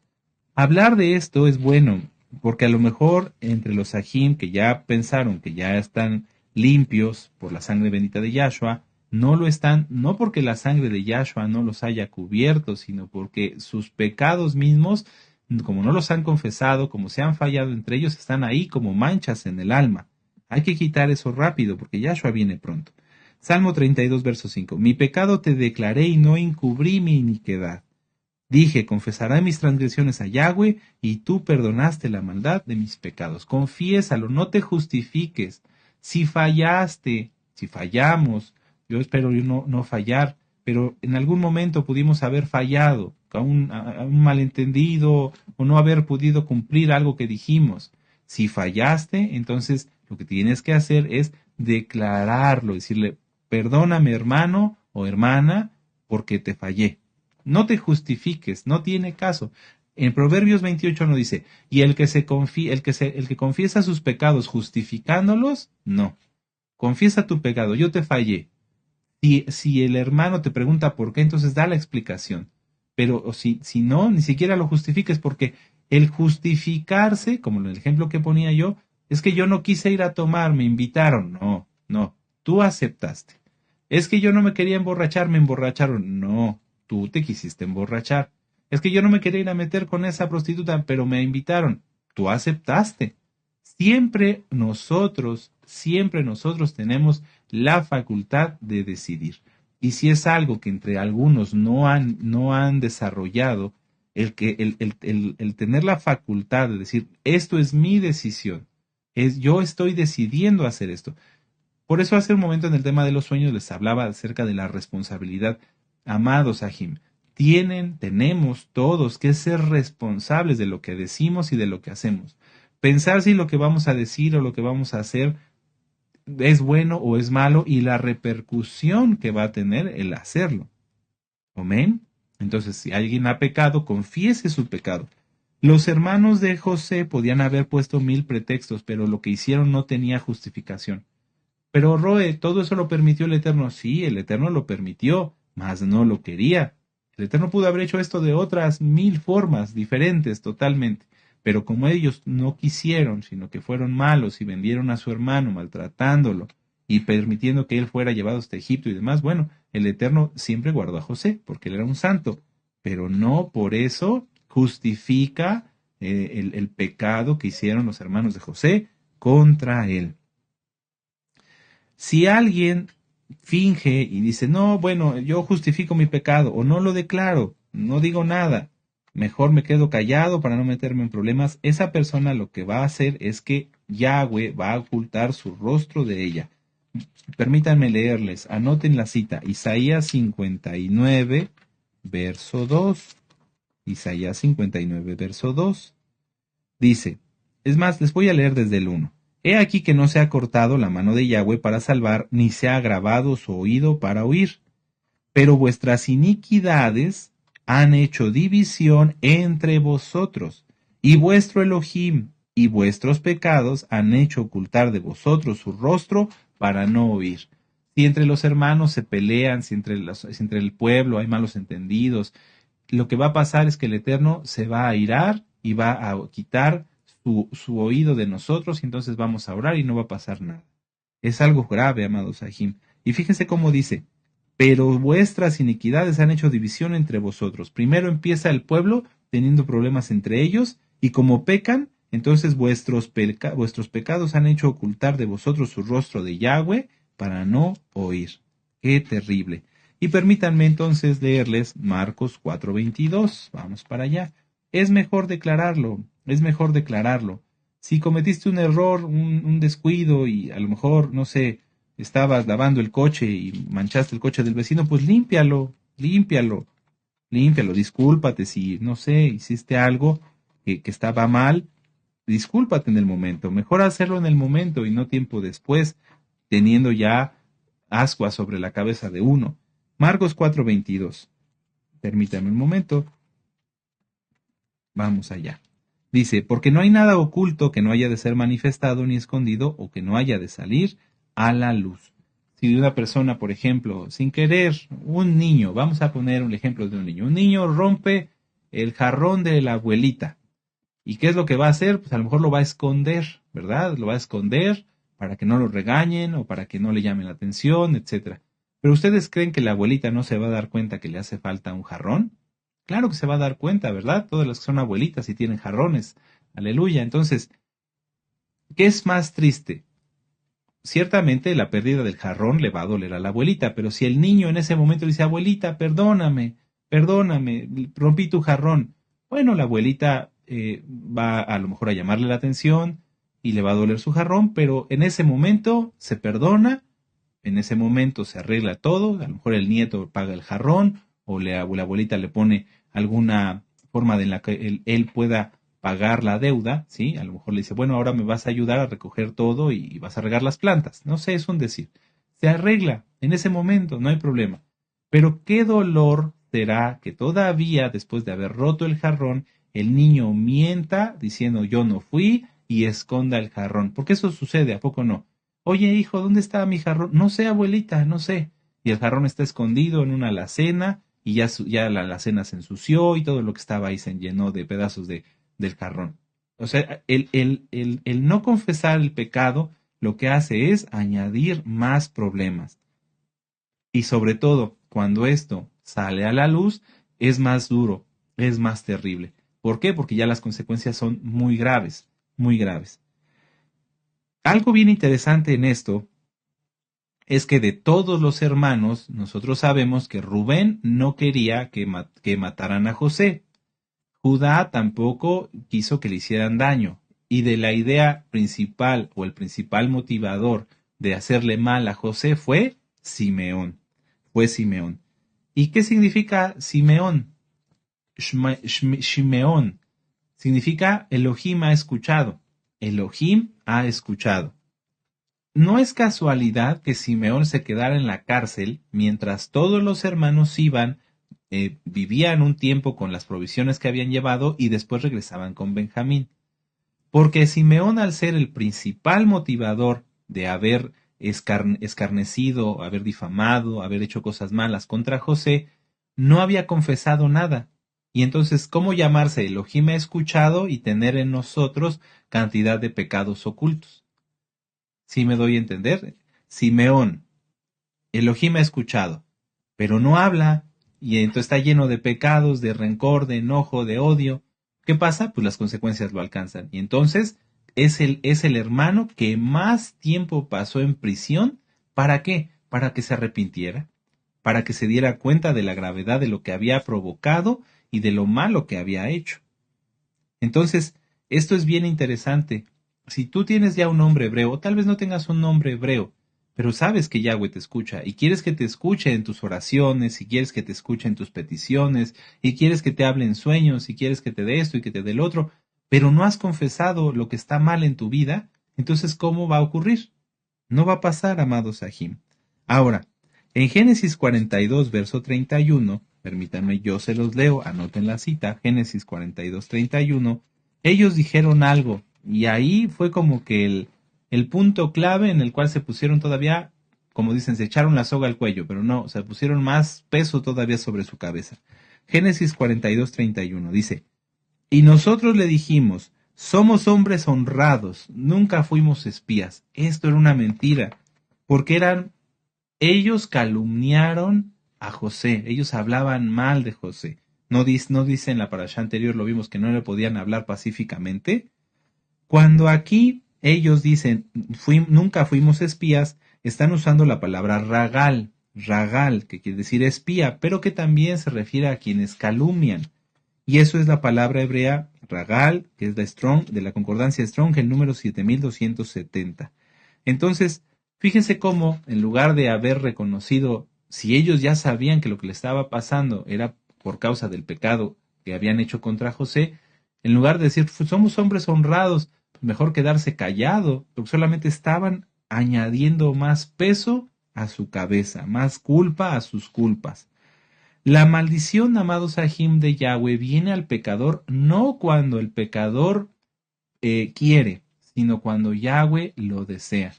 Hablar de esto es bueno, porque a lo mejor entre los Sahim que ya pensaron que ya están limpios por la sangre bendita de Yahshua, no lo están, no porque la sangre de Yahshua no los haya cubierto, sino porque sus pecados mismos, como no los han confesado, como se han fallado entre ellos, están ahí como manchas en el alma. Hay que quitar eso rápido, porque Yahshua viene pronto. Salmo 32, verso 5. Mi pecado te declaré y no encubrí mi iniquidad. Dije, confesaré mis transgresiones a Yahweh, y tú perdonaste la maldad de mis pecados. Confiésalo, no te justifiques. Si fallaste, si fallamos, yo espero no fallar, pero en algún momento pudimos haber fallado, a un malentendido, o no haber podido cumplir algo que dijimos. Si fallaste, entonces lo que tienes que hacer es declararlo, decirle, perdóname hermano o hermana, porque te fallé. No te justifiques, no tiene caso. En Proverbios 28 no dice, y el que confiesa sus pecados justificándolos, no. Confiesa tu pecado, yo te fallé. Si el hermano te pregunta por qué, entonces da la explicación. Pero si no, ni siquiera lo justifiques, porque el justificarse, como en el ejemplo que ponía yo, es que yo no quise ir a tomar, me invitaron. No, no, tú aceptaste. Es que yo no me quería emborrachar, me emborracharon. No, tú te quisiste emborrachar. Es que yo no me quería ir a meter con esa prostituta, pero me invitaron. Tú aceptaste. Siempre nosotros tenemos la facultad de decidir. Y si es algo que entre algunos no han desarrollado, el tener la facultad de decir, esto es mi decisión, yo estoy decidiendo hacer esto. Por eso hace un momento en el tema de los sueños les hablaba acerca de la responsabilidad. Amados Sahim, tenemos todos que ser responsables de lo que decimos y de lo que hacemos. Pensar si lo que vamos a decir o lo que vamos a hacer es bueno o es malo y la repercusión que va a tener el hacerlo. Amén. Entonces, si alguien ha pecado, confiese su pecado. Los hermanos de José podían haber puesto 1000 pretextos, pero lo que hicieron no tenía justificación. Pero Roe, todo eso lo permitió el Eterno. Sí, el Eterno lo permitió, mas no lo quería. El Eterno pudo haber hecho esto de otras 1000 formas diferentes totalmente. Pero como ellos no quisieron, sino que fueron malos y vendieron a su hermano maltratándolo y permitiendo que él fuera llevado hasta Egipto y demás, bueno, el Eterno siempre guardó a José, porque él era un santo. Pero no por eso justifica el pecado que hicieron los hermanos de José contra él. Si alguien finge y dice, no, bueno, yo justifico mi pecado o no lo declaro, no digo nada, mejor me quedo callado para no meterme en problemas, esa persona lo que va a hacer es que Yahweh va a ocultar su rostro de ella. Permítanme leerles, anoten la cita, Isaías 59, verso 2. Isaías 59, verso 2. Dice, es más, les voy a leer desde el 1. He aquí que no se ha cortado la mano de Yahweh para salvar, ni se ha agravado su oído para oír. Pero vuestras iniquidades han hecho división entre vosotros, y vuestro Elohim y vuestros pecados han hecho ocultar de vosotros su rostro para no oír. Si entre los hermanos se pelean, si entre el pueblo hay malos entendidos, lo que va a pasar es que el Eterno se va a airar y va a quitar su oído de nosotros, y entonces vamos a orar y no va a pasar nada. Es algo grave, amados Sahim. Y fíjense cómo dice, pero vuestras iniquidades han hecho división entre vosotros. Primero empieza el pueblo teniendo problemas entre ellos, y como pecan, entonces vuestros pecados han hecho ocultar de vosotros su rostro de Yahweh para no oír. ¡Qué terrible! Y permítanme entonces leerles Marcos 4:22. Vamos para allá. Es mejor declararlo. Si cometiste un error, un descuido y a lo mejor, no sé, estabas lavando el coche y manchaste el coche del vecino, pues límpialo, discúlpate si, no sé, hiciste algo que estaba mal, discúlpate en el momento. Mejor hacerlo en el momento y no tiempo después, teniendo ya ascuas sobre la cabeza de uno. Marcos 4:22. Permítame un momento. Vamos allá. Dice, porque no hay nada oculto que no haya de ser manifestado ni escondido o que no haya de salir a la luz. Si una persona, por ejemplo, sin querer, un niño, vamos a poner un ejemplo de un niño rompe el jarrón de la abuelita. ¿Y qué es lo que va a hacer? Pues a lo mejor lo va a esconder, ¿verdad? Lo va a esconder para que no lo regañen o para que no le llamen la atención, etcétera. Pero ¿ustedes creen que la abuelita no se va a dar cuenta que le hace falta un jarrón? Claro que se va a dar cuenta, ¿verdad? Todas las que son abuelitas y tienen jarrones. Aleluya. Entonces, ¿qué es más triste? Ciertamente la pérdida del jarrón le va a doler a la abuelita, pero si el niño en ese momento dice, abuelita, perdóname, rompí tu jarrón. Bueno, la abuelita va a lo mejor a llamarle la atención y le va a doler su jarrón, pero en ese momento se perdona, en ese momento se arregla todo, a lo mejor el nieto paga el jarrón o la abuelita le pone alguna forma de en la que él pueda pagar la deuda, ¿sí? A lo mejor le dice, bueno, ahora me vas a ayudar a recoger todo y vas a regar las plantas. No sé, es un decir. Se arregla en ese momento, no hay problema. Pero qué dolor será que todavía, después de haber roto el jarrón, el niño mienta diciendo yo no fui y esconda el jarrón. Porque eso sucede, ¿a poco no? Oye, hijo, ¿dónde está mi jarrón? No sé, abuelita, no sé. Y el jarrón está escondido en una alacena y ya la alacena se ensució y todo lo que estaba ahí se llenó de pedazos del jarrón. O sea, el no confesar el pecado lo que hace es añadir más problemas. Y sobre todo, cuando esto sale a la luz, es más duro, es más terrible. ¿Por qué? Porque ya las consecuencias son muy graves, muy graves. Algo bien interesante en esto es que de todos los hermanos, nosotros sabemos que Rubén no quería que mataran a José. Judá tampoco quiso que le hicieran daño, y de la idea principal o el principal motivador de hacerle mal a José fue Simeón. ¿Y qué significa Simeón? Shimeón. Significa Elohim ha escuchado. Elohim ha escuchado. No es casualidad que Simeón se quedara en la cárcel mientras todos los hermanos vivían un tiempo con las provisiones que habían llevado y después regresaban con Benjamín. Porque Simeón, al ser el principal motivador de haber escarnecido, haber difamado, haber hecho cosas malas contra José, no había confesado nada. Y entonces, ¿cómo llamarse Elohim ha escuchado y tener en nosotros cantidad de pecados ocultos? ¿Sí me doy a entender? Simeón, Elohim ha escuchado, pero no habla, y entonces está lleno de pecados, de rencor, de enojo, de odio. ¿Qué pasa? Pues las consecuencias lo alcanzan. Y entonces es el hermano que más tiempo pasó en prisión. ¿Para qué? Para que se arrepintiera, para que se diera cuenta de la gravedad de lo que había provocado y de lo malo que había hecho. Entonces, esto es bien interesante. Si tú tienes ya un nombre hebreo, o tal vez no tengas un nombre hebreo, pero sabes que Yahweh te escucha y quieres que te escuche en tus oraciones, y quieres que te escuche en tus peticiones, y quieres que te hable en sueños, y quieres que te dé esto y que te dé el otro, pero no has confesado lo que está mal en tu vida, entonces ¿cómo va a ocurrir? No va a pasar, amado Sahim. Ahora, en Génesis 42, verso 31, permítanme, yo se los leo, anoten la cita, Génesis 42, 31, ellos dijeron algo, y ahí fue como que el punto clave en el cual se pusieron todavía, como dicen, se echaron la soga al cuello, pero no, se pusieron más peso todavía sobre su cabeza. Génesis 42, 31 dice, y nosotros le dijimos, somos hombres honrados, nunca fuimos espías. Esto era una mentira, porque ellos calumniaron a José, ellos hablaban mal de José. No dice en la parashá anterior, lo vimos que no le podían hablar pacíficamente. Cuando aquí ellos dicen, nunca fuimos espías, están usando la palabra ragal, que quiere decir espía, pero que también se refiere a quienes calumnian. Y eso es la palabra hebrea ragal, que es de la concordancia Strong, el número 7270. Entonces, fíjense cómo, en lugar de haber reconocido, si ellos ya sabían que lo que le estaba pasando era por causa del pecado que habían hecho contra José, en lugar de decir, somos hombres honrados, mejor quedarse callado, porque solamente estaban añadiendo más peso a su cabeza, más culpa a sus culpas. La maldición, amados Sahim, de Yahweh viene al pecador no cuando el pecador quiere, sino cuando Yahweh lo desea.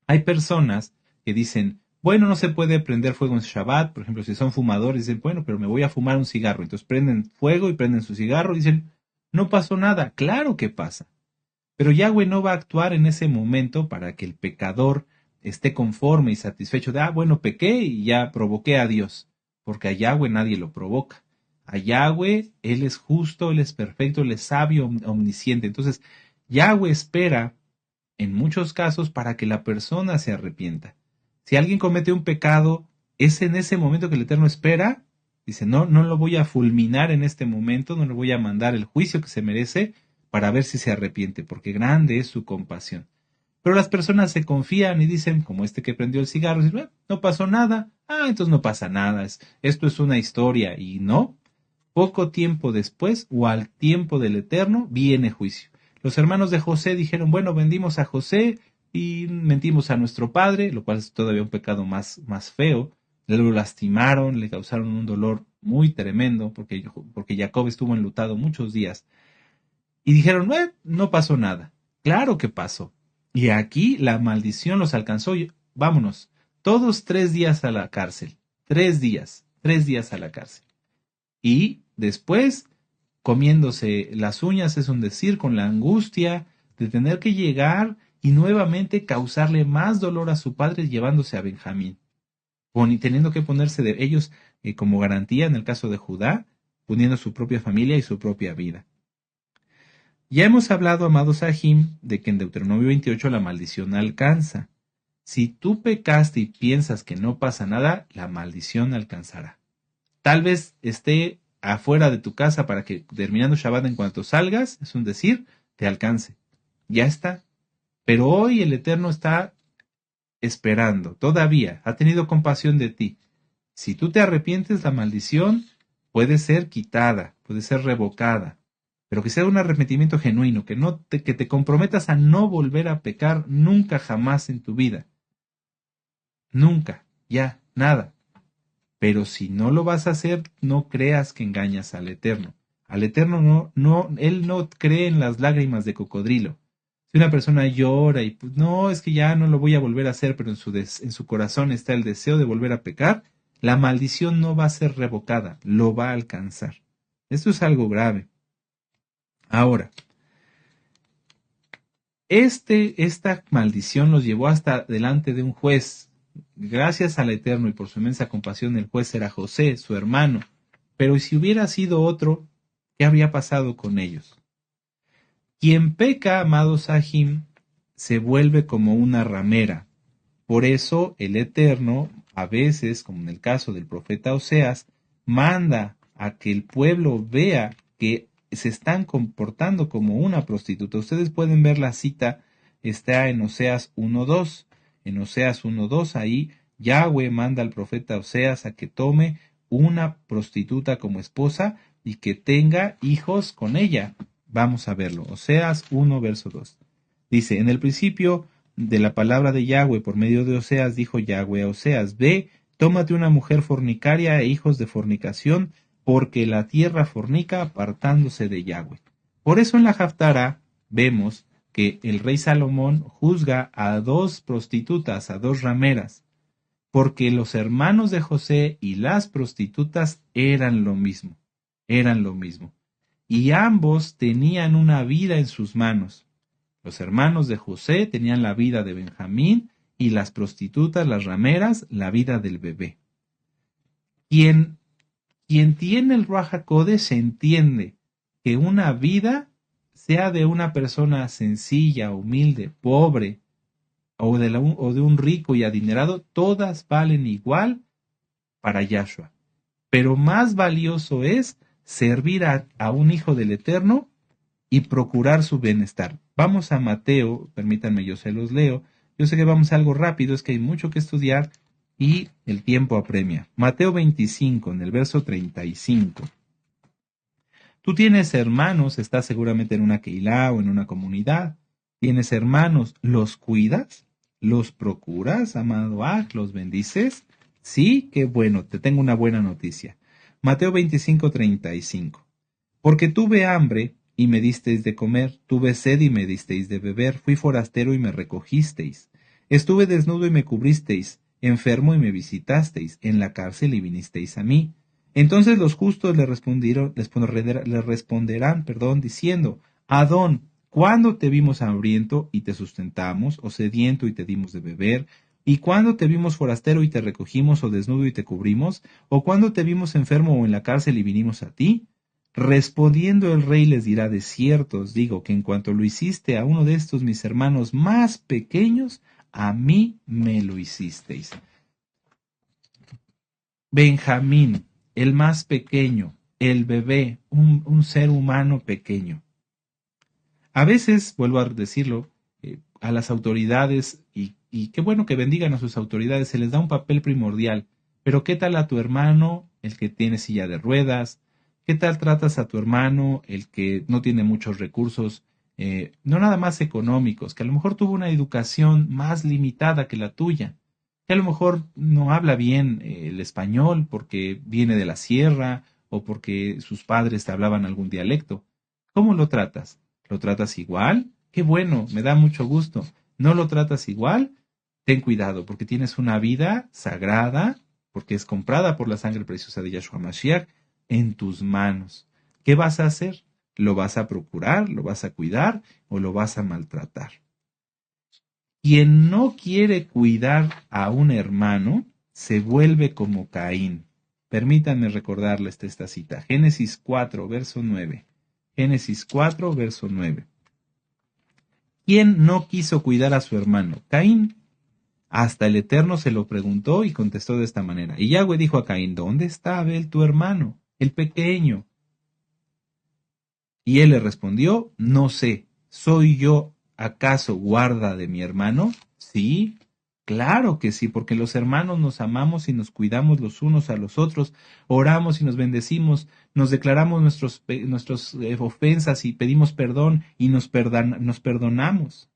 Hay personas que dicen, bueno, no se puede prender fuego en Shabbat, por ejemplo, si son fumadores, dicen, bueno, pero me voy a fumar un cigarro. Entonces prenden fuego y prenden su cigarro y dicen, no pasó nada. Claro que pasa. Pero Yahweh no va a actuar en ese momento para que el pecador esté conforme y satisfecho de, bueno, pequé y ya provoqué a Dios, porque a Yahweh nadie lo provoca. A Yahweh, Él es justo, Él es perfecto, Él es sabio, omnisciente. Entonces, Yahweh espera, en muchos casos, para que la persona se arrepienta. Si alguien comete un pecado, es en ese momento que el Eterno espera, dice, no lo voy a fulminar en este momento, no le voy a mandar el juicio que se merece, para ver si se arrepiente, porque grande es su compasión. Pero las personas se confían y dicen, como este que prendió el cigarro, dicen, no pasó nada, entonces no pasa nada, esto es una historia, y no, poco tiempo después, o al tiempo del Eterno, viene juicio. Los hermanos de José dijeron, bueno, vendimos a José y mentimos a nuestro padre, lo cual es todavía un pecado más feo, lo lastimaron, le causaron un dolor muy tremendo, porque Jacob estuvo enlutado muchos días. Y dijeron, no pasó nada. Claro que pasó. Y aquí la maldición los alcanzó. Vámonos, todos 3 días a la cárcel. 3 días a la cárcel. Y después, comiéndose las uñas, es un decir, con la angustia de tener que llegar y nuevamente causarle más dolor a su padre llevándose a Benjamín. Teniendo que ponerse de ellos como garantía en el caso de Judá, poniendo su propia familia y su propia vida. Ya hemos hablado, amados Sahim, de que en Deuteronomio 28 la maldición alcanza. Si tú pecaste y piensas que no pasa nada, la maldición alcanzará. Tal vez esté afuera de tu casa para que terminando Shabbat en cuanto salgas, es un decir, te alcance. Ya está. Pero hoy el Eterno está esperando, todavía, ha tenido compasión de ti. Si tú te arrepientes, la maldición puede ser quitada, puede ser revocada. Pero que sea un arrepentimiento genuino, que te comprometas a no volver a pecar nunca jamás en tu vida. Nunca, ya, nada. Pero si no lo vas a hacer, no creas que engañas al Eterno. Al Eterno Él no cree en las lágrimas de cocodrilo. Si una persona llora y pues, no, es que ya no lo voy a volver a hacer, pero en su corazón está el deseo de volver a pecar, la maldición no va a ser revocada, lo va a alcanzar. Esto es algo grave. Ahora, esta maldición los llevó hasta delante de un juez. Gracias al Eterno y por su inmensa compasión, el juez era José, su hermano. Pero si hubiera sido otro, ¿qué habría pasado con ellos? Quien peca, amado Sahim, se vuelve como una ramera. Por eso el Eterno, a veces, como en el caso del profeta Oseas, manda a que el pueblo vea que se están comportando como una prostituta. Ustedes pueden ver la cita, está en Oseas 1.2. En Oseas 1.2, ahí Yahweh manda al profeta Oseas a que tome una prostituta como esposa y que tenga hijos con ella. Vamos a verlo. Oseas 1, verso 2. Dice, en el principio de la palabra de Yahweh por medio de Oseas, dijo Yahweh a Oseas, ve, tómate una mujer fornicaria e hijos de fornicación, porque la tierra fornica apartándose de Yahweh. Por eso en la Haftará vemos que el rey Salomón juzga a 2 prostitutas, a 2 rameras, porque los hermanos de José y las prostitutas eran lo mismo, y ambos tenían una vida en sus manos. Los hermanos de José tenían la vida de Benjamín y las prostitutas, las rameras, la vida del bebé. Quien quien tiene el Ruach HaKodesh entiende que una vida, sea de una persona sencilla, humilde, pobre, o de un rico y adinerado, todas valen igual para Yahshua. Pero más valioso es servir a un hijo del Eterno y procurar su bienestar. Vamos a Mateo, permítanme, yo se los leo. Yo sé que vamos a algo rápido, es que hay mucho que estudiar y el tiempo apremia. Mateo 25, en el verso 35. Tú tienes hermanos, estás seguramente en una Keilah o en una comunidad. Tienes hermanos, ¿los cuidas? ¿Los procuras, amado los bendices? Sí, qué bueno, te tengo una buena noticia. Mateo 25, 35. Porque tuve hambre y me disteis de comer, tuve sed y me disteis de beber, fui forastero y me recogisteis. Estuve desnudo y me cubristeis, enfermo y me visitasteis, en la cárcel y vinisteis a mí. Entonces los justos le responderán, diciendo, Adón, ¿cuándo te vimos hambriento y te sustentamos, o sediento y te dimos de beber? ¿Y cuándo te vimos forastero y te recogimos, o desnudo y te cubrimos? ¿O cuándo te vimos enfermo o en la cárcel y vinimos a ti? Respondiendo el rey les dirá, de cierto os digo que en cuanto lo hiciste a uno de estos mis hermanos más pequeños, a mí me lo hicisteis. Benjamín, el más pequeño, el bebé, un ser humano pequeño. A veces, vuelvo a decirlo, a las autoridades, y qué bueno que bendigan a sus autoridades, se les da un papel primordial, pero ¿qué tal a tu hermano, el que tiene silla de ruedas? ¿Qué tal tratas a tu hermano, el que no tiene muchos recursos, no nada más económicos, que a lo mejor tuvo una educación más limitada que la tuya? Que a lo mejor no habla bien el español porque viene de la sierra o porque sus padres te hablaban algún dialecto. ¿Cómo lo tratas? ¿Lo tratas igual? Qué bueno, me da mucho gusto. ¿No lo tratas igual? Ten cuidado porque tienes una vida sagrada, porque es comprada por la sangre preciosa de Yahshua Mashiach, en tus manos. ¿Qué vas a hacer? ¿Lo vas a procurar? ¿Lo vas a cuidar? ¿O lo vas a maltratar? Quien no quiere cuidar a un hermano se vuelve como Caín. Permítanme recordarles esta cita. Génesis 4, verso 9. Génesis 4, verso 9. ¿Quién no quiso cuidar a su hermano? Caín. Hasta el Eterno se lo preguntó y contestó de esta manera. Y Yahweh dijo a Caín, ¿dónde está Abel tu hermano, el pequeño? Y él le respondió, no sé, ¿soy yo acaso guarda de mi hermano? Sí, claro que sí, porque los hermanos nos amamos y nos cuidamos los unos a los otros, oramos y nos bendecimos, nos declaramos nuestras ofensas y pedimos perdón y nos perdonamos.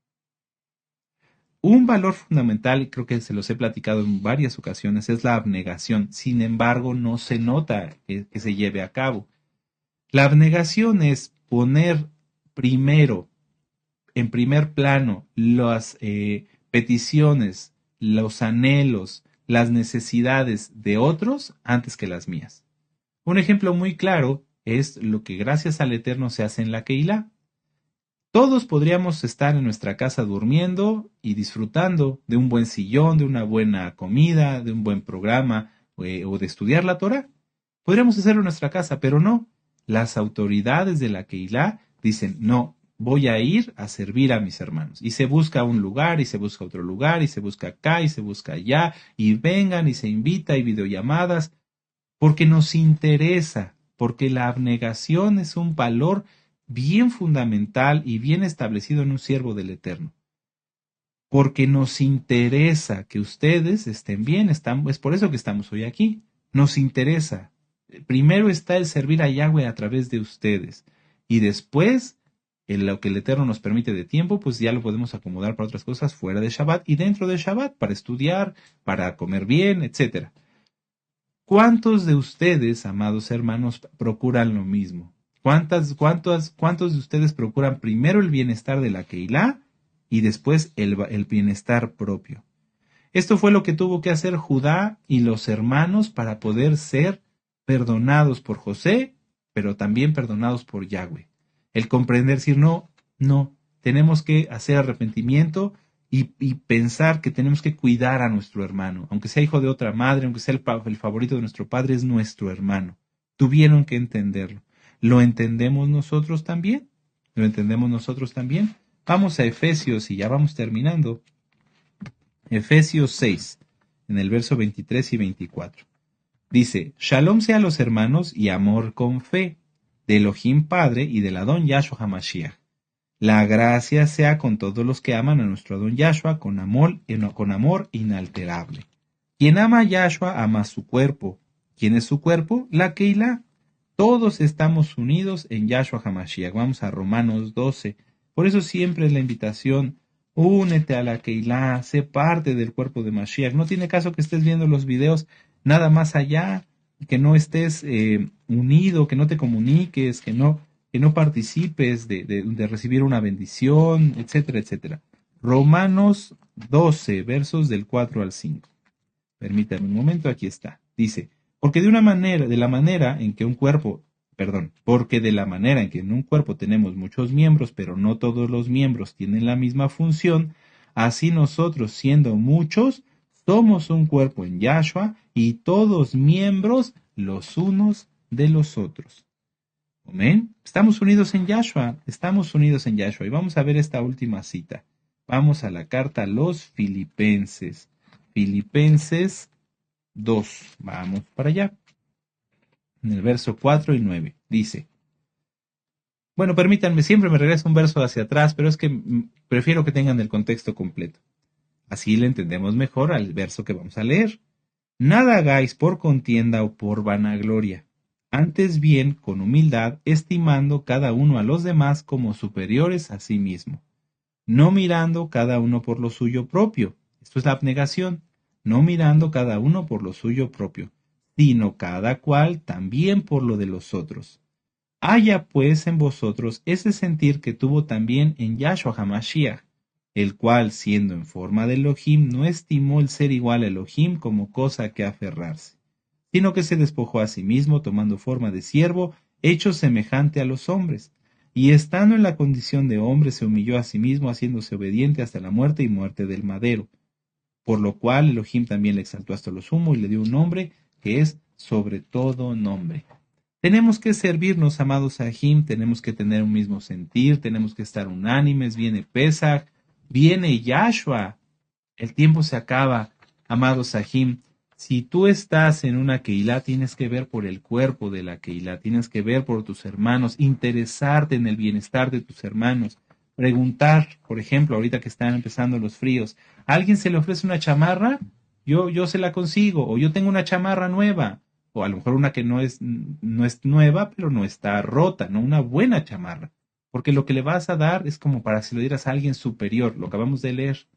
Un valor fundamental, y creo que se los he platicado en varias ocasiones, es la abnegación. Sin embargo, no se nota que se lleve a cabo. La abnegación es poner primero, en primer plano, las peticiones, los anhelos, las necesidades de otros antes que las mías. Un ejemplo muy claro es lo que gracias al Eterno se hace en la Keilah. Todos podríamos estar en nuestra casa durmiendo y disfrutando de un buen sillón, de una buena comida, de un buen programa o de estudiar la Torah. Podríamos hacerlo en nuestra casa, pero no. Las autoridades de la Keilah dicen, no, voy a ir a servir a mis hermanos. Y se busca un lugar, y se busca otro lugar, y se busca acá, y se busca allá, y vengan, y se invita, y videollamadas, porque nos interesa, porque la abnegación es un valor bien fundamental y bien establecido en un siervo del Eterno. Porque nos interesa que ustedes estén bien, es por eso que estamos hoy aquí. Nos interesa. Primero está el servir a Yahweh a través de ustedes. Y después, en lo que el Eterno nos permite de tiempo, pues ya lo podemos acomodar para otras cosas fuera de Shabbat y dentro de Shabbat, para estudiar, para comer bien, etc. ¿Cuántos de ustedes, amados hermanos, procuran lo mismo? ¿Cuántos de ustedes procuran primero el bienestar de la Keilah y después el bienestar propio? Esto fue lo que tuvo que hacer Judá y los hermanos para poder ser perdonados por José, pero también perdonados por Yahweh. El comprender, decir, no, tenemos que hacer arrepentimiento y pensar que tenemos que cuidar a nuestro hermano, aunque sea hijo de otra madre, aunque sea el favorito de nuestro padre, es nuestro hermano. tuvieron que entenderlo. ¿Lo entendemos nosotros también? ¿Lo entendemos nosotros también? Vamos a Efesios y ya vamos terminando. Efesios 6, en el verso 23 y 24. Dice, Shalom sea a los hermanos y amor con fe, de Elohim Padre y del Adón Yahshua HaMashiach. La gracia sea con todos los que aman a nuestro Adón Yahshua con amor inalterable. Quien ama a Yahshua ama a su cuerpo. ¿Quién es su cuerpo? La Keilah. Todos estamos unidos en Yahshua HaMashiach. Vamos a Romanos 12. Por eso siempre es la invitación, únete a la Keilah, sé parte del cuerpo de Mashiach. No tiene caso que estés viendo los videos nada más allá, que no estés unido, que no te comuniques, que no participes de recibir una bendición, etcétera, etcétera. Romanos 12, versos del 4 al 5. Permítanme un momento, aquí está. Dice, porque de la manera en que en un cuerpo tenemos muchos miembros, pero no todos los miembros tienen la misma función, así nosotros, siendo muchos, somos un cuerpo en Yahshua y todos miembros los unos de los otros. Amén. Estamos unidos en Yahshua. Y vamos a ver esta última cita. Vamos a la carta a los Filipenses. Filipenses 2. Vamos para allá. En el verso 4 y 9. Dice. Bueno, permítanme, siempre me regreso un verso hacia atrás, pero es que prefiero que tengan el contexto completo. Así le entendemos mejor al verso que vamos a leer. Nada hagáis por contienda o por vanagloria. Antes bien, con humildad, estimando cada uno a los demás como superiores a sí mismo, no mirando cada uno por lo suyo propio. Esto es la abnegación. No mirando cada uno por lo suyo propio, sino cada cual también por lo de los otros. Haya pues en vosotros ese sentir que tuvo también en Yahshua HaMashiach, el cual, siendo en forma de Elohim, no estimó el ser igual a Elohim como cosa a que aferrarse, sino que se despojó a sí mismo, tomando forma de siervo, hecho semejante a los hombres, y estando en la condición de hombre, se humilló a sí mismo, haciéndose obediente hasta la muerte y muerte del madero. Por lo cual Elohim también le exaltó hasta lo sumo y le dio un nombre que es sobre todo nombre. Tenemos que servirnos, amados Sahim, tenemos que tener un mismo sentir, tenemos que estar unánimes, viene Pesach, viene Yahshua, el tiempo se acaba, amados Sahim. Si tú estás en una Keilah, tienes que ver por el cuerpo de la Keilah, tienes que ver por tus hermanos, interesarte en el bienestar de tus hermanos, preguntar, por ejemplo, ahorita que están empezando los fríos, ¿a alguien se le ofrece una chamarra? Yo se la consigo, o yo tengo una chamarra nueva, o a lo mejor una que no es nueva, pero no está rota, ¿no? Una buena chamarra, porque lo que le vas a dar es como para si lo dieras a alguien superior, lo acabamos de leer,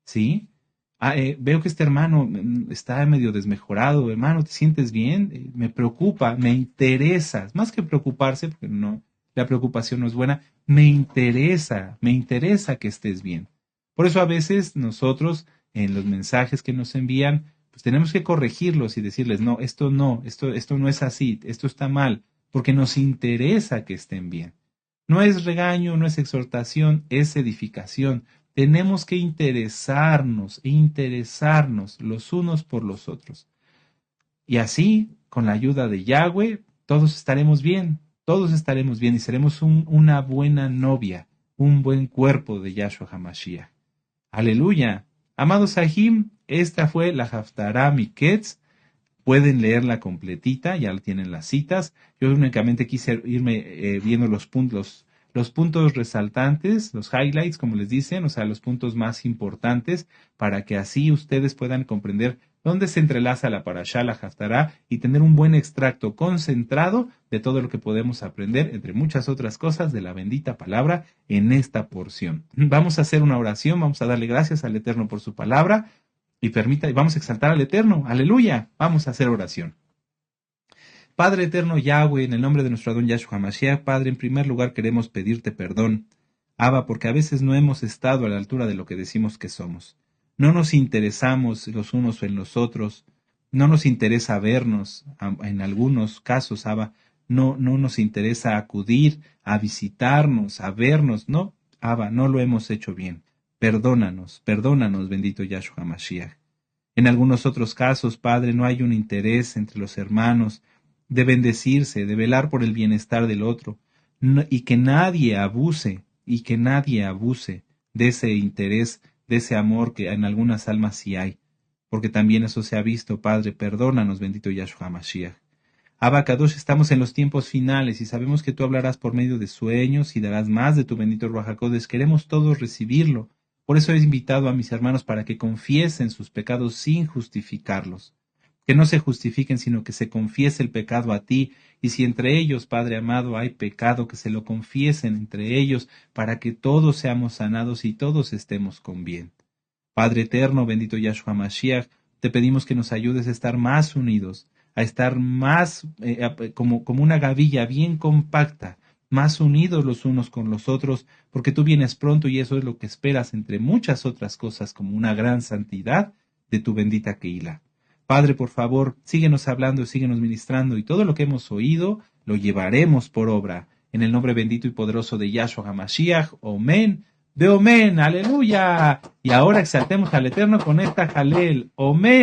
¿sí? Veo que este hermano está medio desmejorado, hermano, ¿te sientes bien? Me preocupa, me interesa, más que preocuparse, porque no, la preocupación no es buena, me interesa que estés bien. Por eso a veces nosotros en los mensajes que nos envían, pues tenemos que corregirlos y decirles, no, esto no es así, esto está mal, porque nos interesa que estén bien. No es regaño, no es exhortación, es edificación. Tenemos que interesarnos los unos por los otros. Y así, con la ayuda de Yahweh, todos estaremos bien y seremos una buena novia, un buen cuerpo de Yahshua HaMashiach. Aleluya. Amados Sahim, esta fue la Haftarah Miketz. Pueden leerla completita, ya tienen las citas. Yo únicamente quise irme viendo los puntos resaltantes, los highlights, como les dicen, o sea, los puntos más importantes, para que así ustedes puedan comprender dónde se entrelaza la parashá, la haftará, y tener un buen extracto concentrado de todo lo que podemos aprender, entre muchas otras cosas, de la bendita palabra en esta porción. Vamos a hacer una oración, vamos a darle gracias al Eterno por su palabra, y vamos a exaltar al Eterno. Aleluya. Vamos a hacer oración. Padre eterno Yahweh, en el nombre de nuestro Adón Yahshua HaMashiach, Padre, en primer lugar queremos pedirte perdón, Abba, porque a veces no hemos estado a la altura de lo que decimos que somos. No nos interesamos los unos en los otros, no nos interesa vernos, en algunos casos, Abba, no nos interesa acudir a visitarnos, a vernos, no, Abba, no lo hemos hecho bien. Perdónanos, bendito Yahshua HaMashiach. En algunos otros casos, Padre, no hay un interés entre los hermanos, de bendecirse, de velar por el bienestar del otro, y que nadie abuse, de ese interés, de ese amor que en algunas almas sí hay, porque también eso se ha visto. Padre, perdónanos, bendito Yahshua Mashiach. Abba Kadosh, estamos en los tiempos finales y sabemos que tú hablarás por medio de sueños y darás más de tu bendito Ruach HaKodesh. Queremos todos recibirlo. Por eso he invitado a mis hermanos para que confiesen sus pecados sin justificarlos. Que no se justifiquen, sino que se confiese el pecado a ti. Y si entre ellos, Padre amado, hay pecado, que se lo confiesen entre ellos para que todos seamos sanados y todos estemos con bien. Padre eterno, bendito Yahshua Mashiach, te pedimos que nos ayudes a estar más unidos, a estar más como una gavilla bien compacta, más unidos los unos con los otros, porque tú vienes pronto y eso es lo que esperas, entre muchas otras cosas, como una gran santidad de tu bendita Keilah. Padre, por favor, síguenos hablando, síguenos ministrando, y todo lo que hemos oído lo llevaremos por obra. En el nombre bendito y poderoso de Yahshua HaMashiach, Omen, de Omen, aleluya. Y ahora exaltemos al Eterno con esta Jalel, Omen.